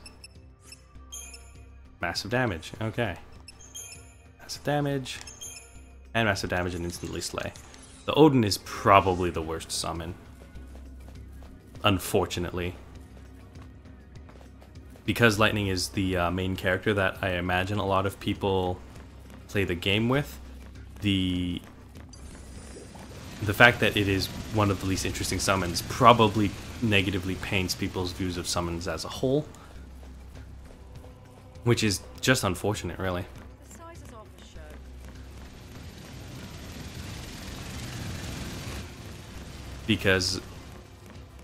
Massive damage, okay. Massive damage. And massive damage and instantly slay. The Odin is probably the worst summon. Unfortunately. Because Lightning is the main character that I imagine a lot of people play the game with, the fact that it is one of the least interesting summons probably negatively paints people's views of summons as a whole. Which is just unfortunate, really. The size is all for show. Because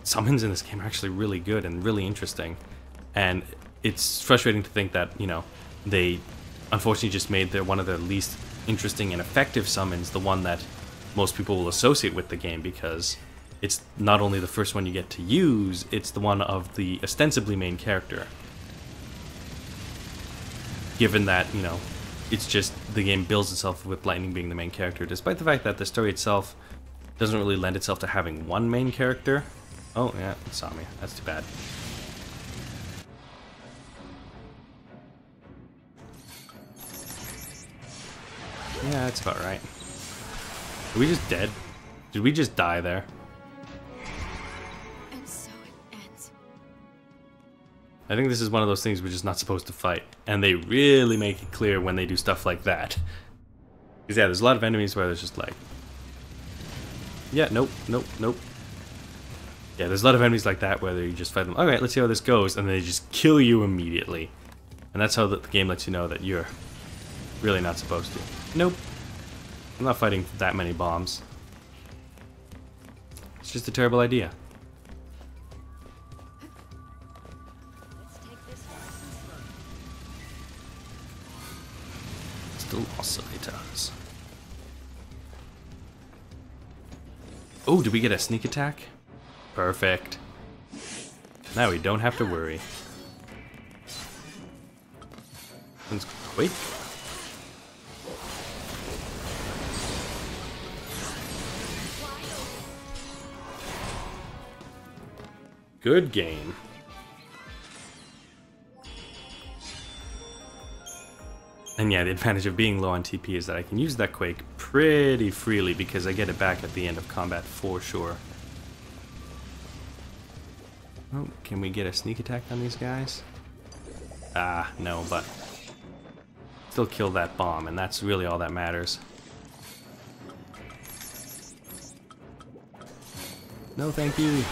summons in this game are actually really good and really interesting. And it's frustrating to think that, you know, they unfortunately just made one of their least interesting and effective summons the one that most people will associate with the game, because it's not only the first one you get to use, it's the one of the ostensibly main character. Given that, you know, it's just the game builds itself with Lightning being the main character, despite the fact that the story itself doesn't really lend itself to having one main character. Oh, yeah, it saw me. That's too bad. Yeah, that's about right. Are we just dead? Did we just die there? And so it ends. I think this is one of those things we're just not supposed to fight. And they really make it clear when they do stuff like that. Because yeah, there's a lot of enemies where there's just like... Yeah, nope, nope, nope. Yeah, there's a lot of enemies like that where you just fight them. Alright, let's see how this goes. And they just kill you immediately. And that's how the game lets you know that you're really not supposed to. Nope. I'm not fighting that many bombs. It's just a terrible idea. Let's take this nice and slow. Still oscillators. Oh, did we get a sneak attack? Perfect. Now we don't have to worry. One's Quake. Good game. And yeah, the advantage of being low on TP is that I can use that Quake pretty freely because I get it back at the end of combat for sure. Oh, can we get a sneak attack on these guys? Ah, no, but still kill that bomb, and that's really all that matters. No, thank you.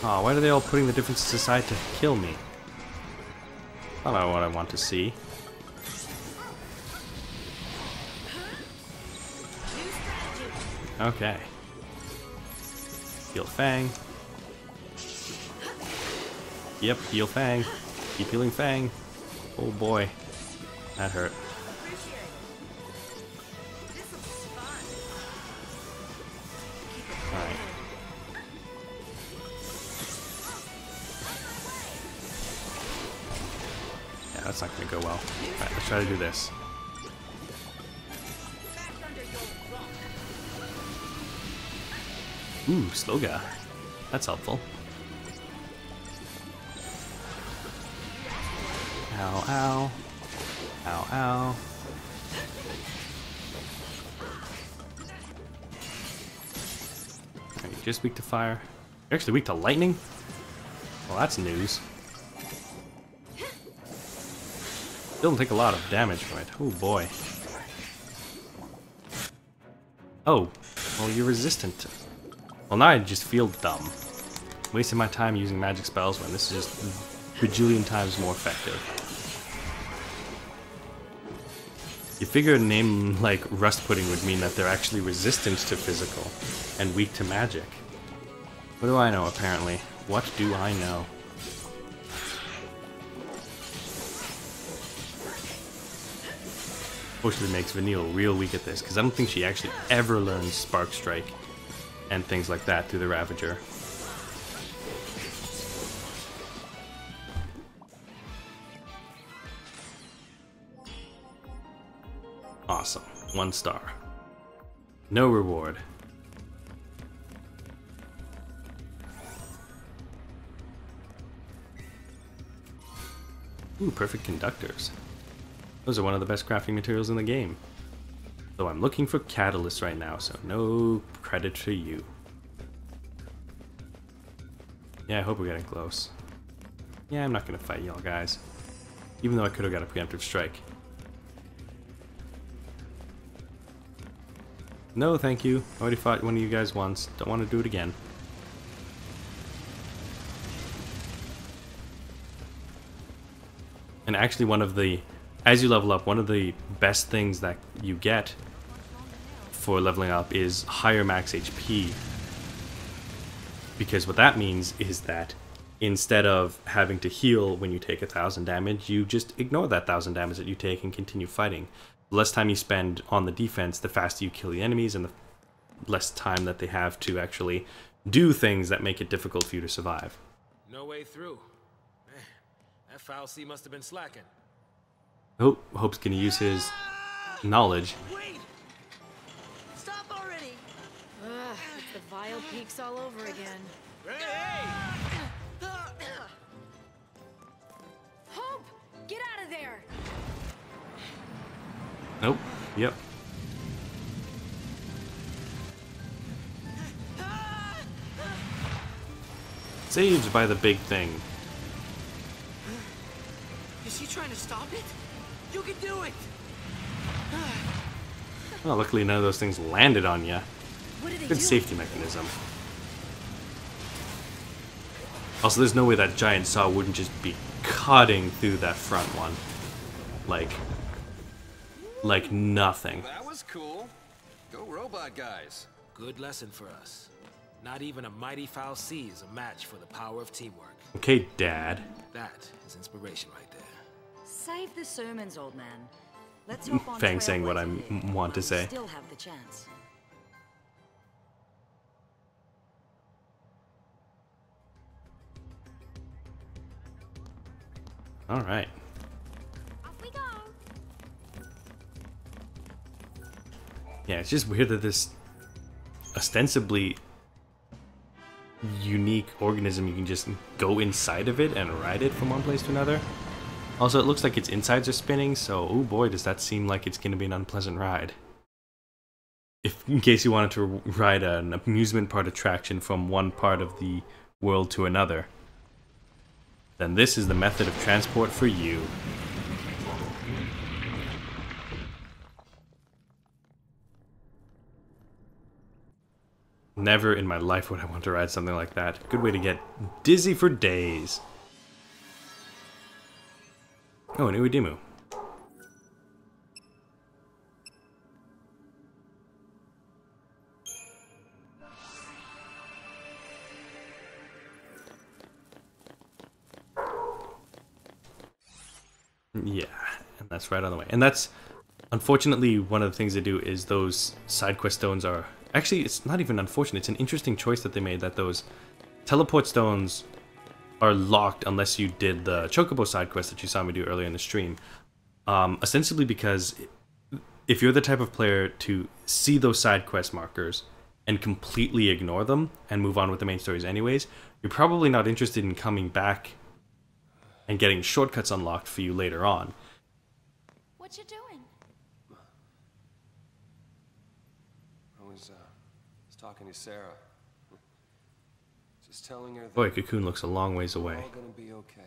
Oh, why are they all putting the differences aside to kill me? That's not what I want to see. Okay. Heal Fang. Yep, heal Fang. Keep healing Fang. Oh boy. That hurt. Alright. Yeah, that's not gonna go well. Alright, let's try to do this. Ooh, Sloga. That's helpful. Ow, ow. Ow, ow. Are you just weak to fire? You're actually weak to lightning? Well, that's news. Doesn't take a lot of damage from it. Oh boy. Oh, well, you're resistant. Well, now I just feel dumb. Wasting my time using magic spells when this is just bajillion times more effective. You figure a name like Rust Pudding would mean that they're actually resistant to physical and weak to magic. What do I know, apparently? What do I know? Fortunately makes Vanille real weak at this, because I don't think she actually ever learns Spark Strike and things like that through the Ravager. Awesome. 1 star. No reward. Ooh, perfect conductors. Those are one of the best crafting materials in the game. Though I'm looking for catalysts right now, so no credit to you. Yeah, I hope we're getting close. Yeah, I'm not gonna fight y'all guys. Even though I could have got a preemptive strike. No, thank you. I already fought one of you guys once. Don't want to do it again. And actually one of the... As you level up, one of the best things that you get for leveling up is higher max HP. Because what that means is that instead of having to heal when you take 1,000 damage, you just ignore that 1,000 damage that you take and continue fighting. The less time you spend on the defense, the faster you kill the enemies, and the less time that they have to actually do things that make it difficult for you to survive. No way through. Man, that foul C must have been slacking. Oh, Hope's gonna use his knowledge. Wait! Stop already! Ugh, it's the vile peaks all over again. Hey! Hope! Get out of there! Nope. Yep. Saved by the big thing. Is he trying to stop it? You can do it! Well, luckily none of those things landed on you. What are they Good doing? safety mechanism. Also, there's no way that giant saw wouldn't just be cutting through that front one. Like nothing. That was cool. Go robot guys. Good lesson for us. Not even a mighty foul C is a match for the power of teamwork. Okay, Dad. That is inspiration right there. Save the sermons, old man. Let's hop on Fang saying what I Trailblazer here, want to while we say. Still have the chance. All right. Off we go. Yeah, it's just weird that this ostensibly unique organism, you can just go inside of it and ride it from one place to another. Also, it looks like its insides are spinning, so oh boy, does that seem like it's going to be an unpleasant ride. If, in case you wanted to ride an amusement park attraction from one part of the world to another, then this is the method of transport for you. Never in my life would I want to ride something like that. Good way to get dizzy for days. Oh, an Uedimu. Yeah, and that's right on the way. And that's, unfortunately, one of the things they do is those side quest stones are... Actually, it's not even unfortunate. It's an interesting choice that they made, that those teleport stones are locked unless you did the Chocobo side quest that you saw me do earlier in the stream. Ostensibly because if you're the type of player to see those side quest markers and completely ignore them and move on with the main stories anyways, you're probably not interested in coming back and getting shortcuts unlocked for you later on. What you doing? I was talking to Sarah. Just telling her that Boy, Cocoon looks a long ways we're away. all gonna be okay.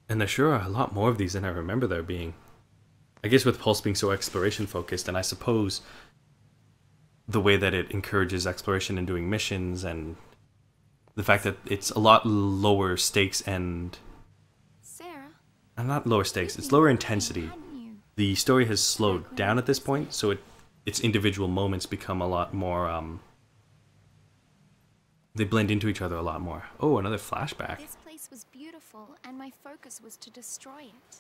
And there sure are a lot more of these than I remember there being. I guess with Pulse being so exploration focused, and I suppose the way that it encourages exploration and doing missions, and the fact that it's a lot lower stakes and... Sarah? not lower stakes, it's lower intensity. The story has slowed down at this point, so its individual moments become a lot more, they blend into each other a lot more. Oh, another flashback. This place was beautiful, and my focus was to destroy it.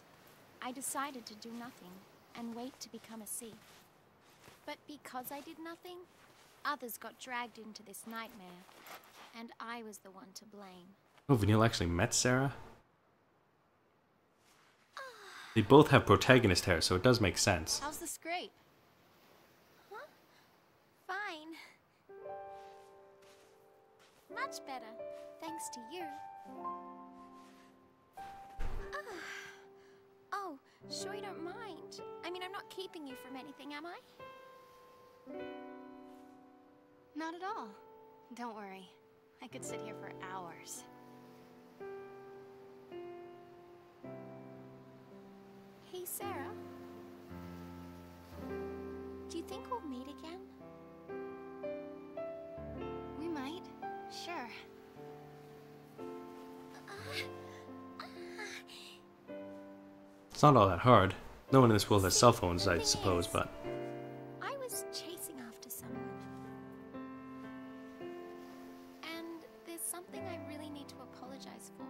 I decided to do nothing and wait to become a sea. But because I did nothing, others got dragged into this nightmare, and I was the one to blame. Oh, Vanille actually met Sarah? They both have protagonist hair, so it does make sense. How's the scrape? Huh? Fine. Much better, thanks to you. Oh, sure you don't mind. I mean, I'm not keeping you from anything, am I? Not at all. Don't worry. I could sit here for hours. Hey, Sarah. Do you think we'll meet again? We might. Sure. It's not all that hard. No one in this world has cell phones, I suppose, but... I was chasing after someone. And there's something I really need to apologize for.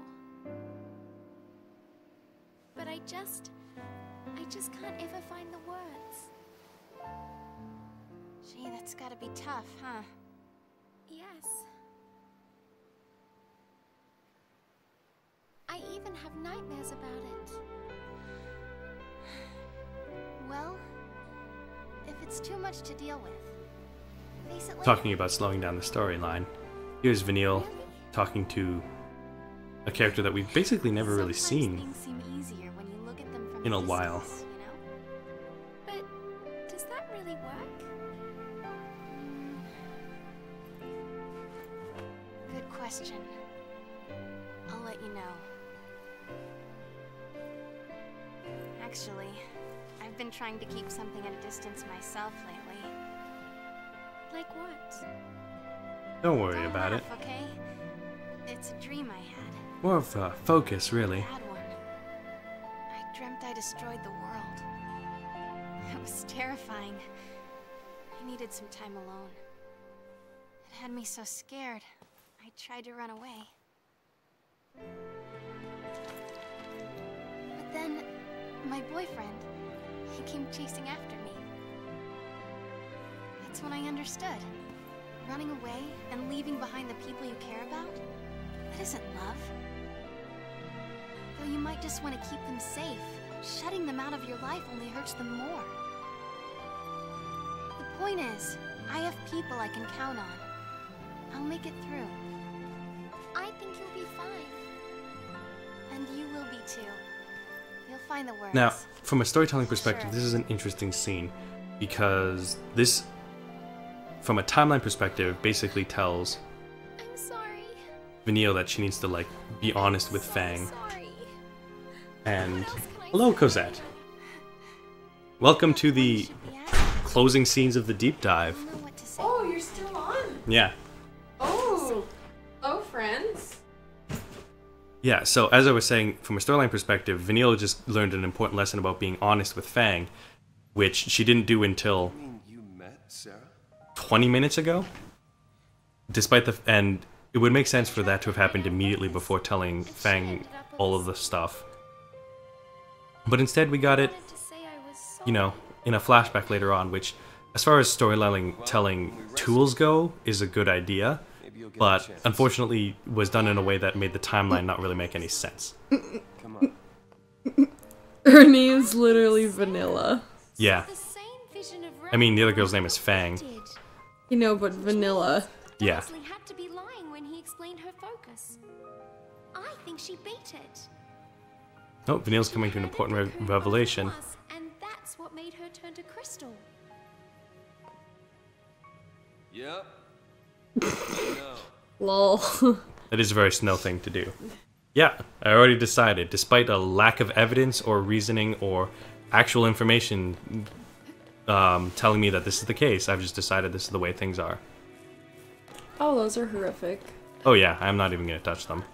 But I just can't ever find the words. Gee, that's gotta be tough, huh? Yes. I even have nightmares about it. Well, if it's too much to deal with, face it later. Talking about slowing down the storyline, here's Vanille talking to a character that we've basically never really Sometimes seen things seem easier when you look at them from in a distance, while. you know? But does that really work? Good question. I'll let you know. Actually, I've been trying to keep something at a distance myself lately. Like what? Don't worry Don't about it. laugh, okay? It's a dream I had. More of a focus, really. Bad one. I dreamt I destroyed the world. It was terrifying. I needed some time alone. It had me so scared, I tried to run away. But then, my boyfriend, he came chasing after me. That's when I understood. Running away and leaving behind the people you care about, that isn't love. Though you might just want to keep them safe, shutting them out of your life only hurts them more. The point is, I have people I can count on. I'll make it through. I think you'll be fine. And you will be too. You'll find the words. Now, from a storytelling perspective, Sure. this is an interesting scene because this, from a timeline perspective, basically tells I'm sorry. Vanille that she needs to, like, be honest with Fang. Sorry. And What else can I hello, say? Cosette. Welcome to the Should be asking. closing scenes of the deep dive. I don't know what to say. Oh, you're still on? Yeah. Oh. Oh, friends. Yeah, so as I was saying, from a storyline perspective, Vanille just learned an important lesson about being honest with Fang, which she didn't do until I mean, you met Sarah? 20 minutes ago. Despite the... and it would make sense for that to have happened immediately before telling Fang all of the stuff. But instead we got it, To say I was sorry. you know, in a flashback later on, which, as far as storyline telling tools go, is a good idea. Maybe you'll get a But chance. unfortunately was done in a way that made the timeline not really make any sense. Come on. Her name's literally Vanilla. Yeah. The same vision of I mean, the other girl's name is Fang. did. You know, but Vanilla. Yeah. Dursley had to be lying when he explained her focus. I think she beat it. Oh, Vanille's coming to an important revelation. And that's what made her turn to Crystal. Yep. No. Lol. That is a very Snow thing to do. Yeah, I already decided. Despite a lack of evidence or reasoning or actual information telling me that this is the case, I've just decided this is the way things are. Oh, those are horrific. Oh yeah, I'm not even going to touch them.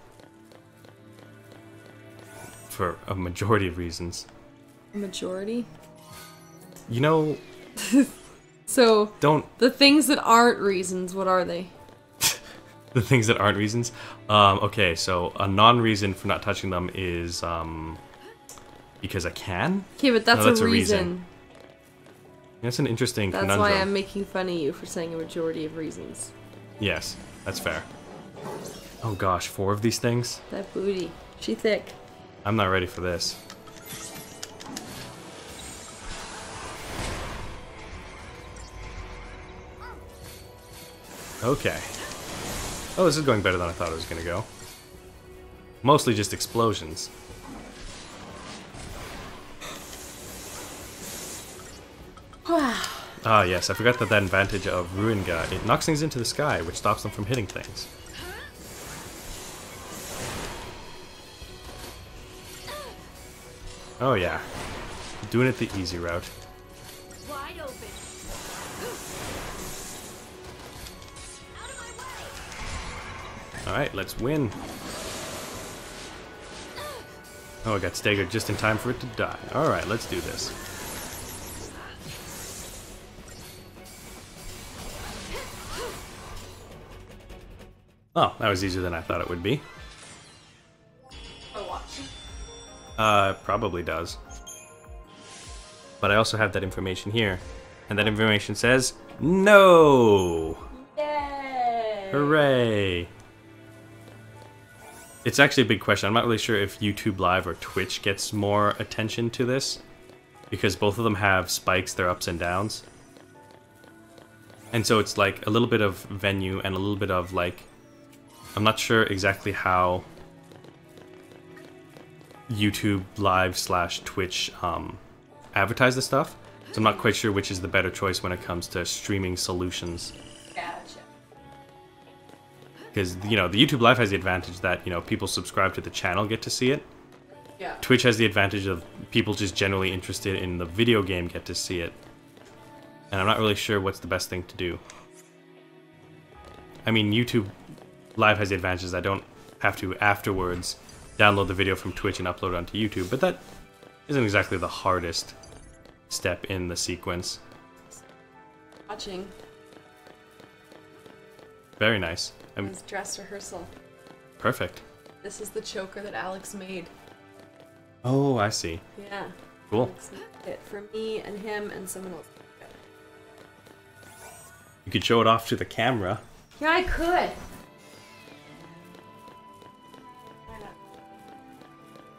For a majority of reasons. Majority? You know, So, don't... the things that aren't reasons, what are they? The things that aren't reasons? Okay, so a non-reason for not touching them is, because I can? Okay, but that's, No, that's a a reason. reason. That's an interesting That's conundrum. why I'm making fun of you for saying a majority of reasons. Yes, that's fair. Oh gosh, 4 of these things? That booty. She thick. I'm not ready for this. Okay. Oh, this is going better than I thought it was going to go. Mostly just explosions. Ah, yes, I forgot that advantage of Ruinga. It knocks things into the sky, which stops them from hitting things. Oh yeah. Doing it the easy route. Wide open. Alright, let's win. Oh, I got staggered just in time for it to die. Alright, let's do this. Oh, that was easier than I thought it would be. Probably does. But I also have that information here. And that information says, no! Yay! Hooray! It's actually a big question. I'm not really sure if YouTube Live or Twitch gets more attention to this. Because both of them have spikes, their ups and downs. And so it's like a little bit of venue and a little bit of like... I'm not sure exactly how YouTube Live / Twitch advertise this stuff. So I'm not quite sure which is the better choice when it comes to streaming solutions. Gotcha. Because, you know, the YouTube Live has the advantage that, you know, people subscribe to the channel get to see it. Yeah. Twitch has the advantage of people just generally interested in the video game get to see it. And I'm not really sure what's the best thing to do. I mean, YouTube Live has the advantage I don't have to afterwards download the video from Twitch and upload it onto YouTube, but that isn't exactly the hardest step in the sequence. Watching. Very nice. It was dress rehearsal. Perfect. This is the choker that Alex made. Oh, I see. Yeah. Cool. Alex made it for me and him and someone else. You could show it off to the camera. Yeah, I could.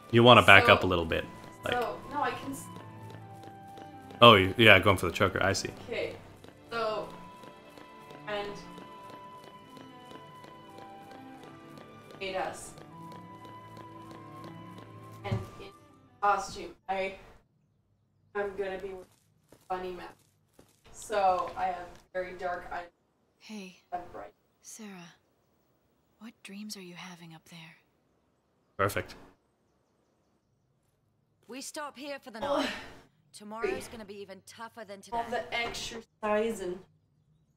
You want to back up a little bit. Like, So, no, I can... oh, yeah, going for the choker. I see. Okay. So, and... made us. And in costume, I'm gonna be with bunny mask. So, I have very dark eyes Hey, and bright. Sarah. What dreams are you having up there? Perfect. We stop here for the night. Tomorrow's gonna be even tougher than today. All the exercising.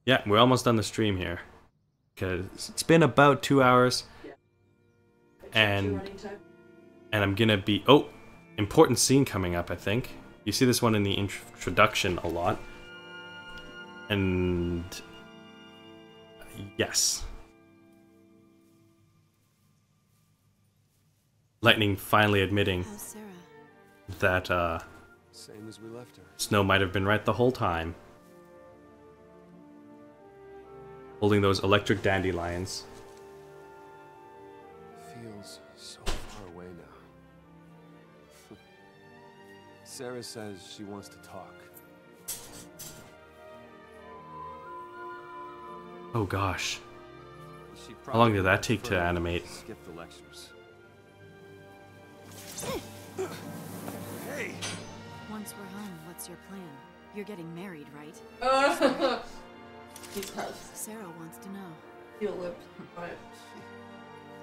Yeah, we're almost done the stream here. Because it's been about 2 hours. Yeah. And I'm gonna be... oh! Important scene coming up, I think. You see this one in the introduction a lot. And... yes. Lightning finally admitting How's Sarah? that, Same as we left her. Snow might have been right the whole time. Holding those electric dandelions. Feels so far away now. Sarah says she wants to talk. Oh gosh. She How long did probably that take to prefer animate? Skip the lectures. Hey! Once we're home, what's your plan? You're getting married, right? He's tough. Sarah wants to know. Heel lip. But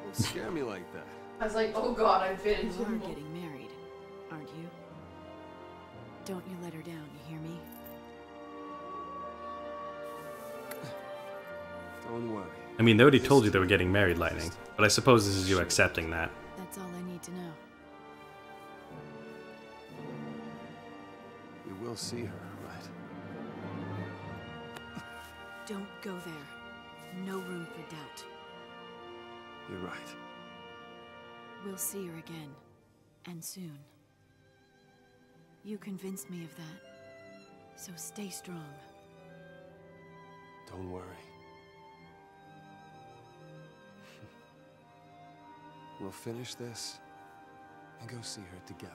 Don't scare me like that. I was like, oh god, I've been You are getting married, aren't you? Don't you let her down, you hear me? Don't worry. I mean, they already told you they were getting married, Lightning. But I suppose this is you accepting that. That's all I need to know. We will see her, right? Don't go there. No room for doubt. You're right. We'll see her again. And soon. You convinced me of that. So stay strong. Don't worry. We'll finish this and go see her together.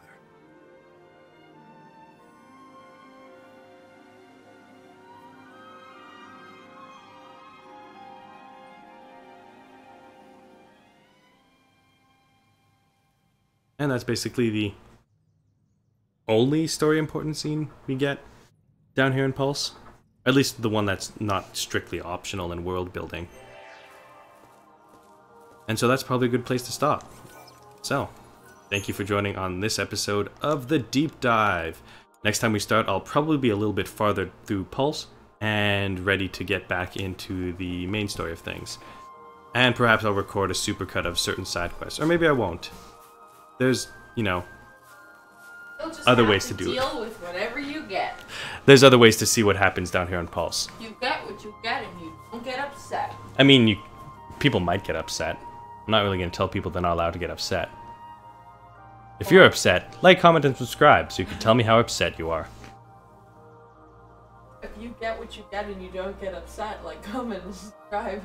And that's basically the only story important scene we get down here in Pulse. At least the one that's not strictly optional in world building. And so that's probably a good place to stop. So, thank you for joining on this episode of The Deep Dive. Next time we start, I'll probably be a little bit farther through Pulse and ready to get back into the main story of things. And perhaps I'll record a supercut of certain side quests, or maybe I won't. There's you know, You'll just other have ways to do it. deal with whatever you get. There's other ways to see what happens down here on Pulse. You get what you get, and you don't get upset. I mean, people might get upset. I'm not really going to tell people they're not allowed to get upset. If you're upset, like, comment, and subscribe so you can tell me how upset you are. If you get what you get and you don't get upset, like, comment and subscribe.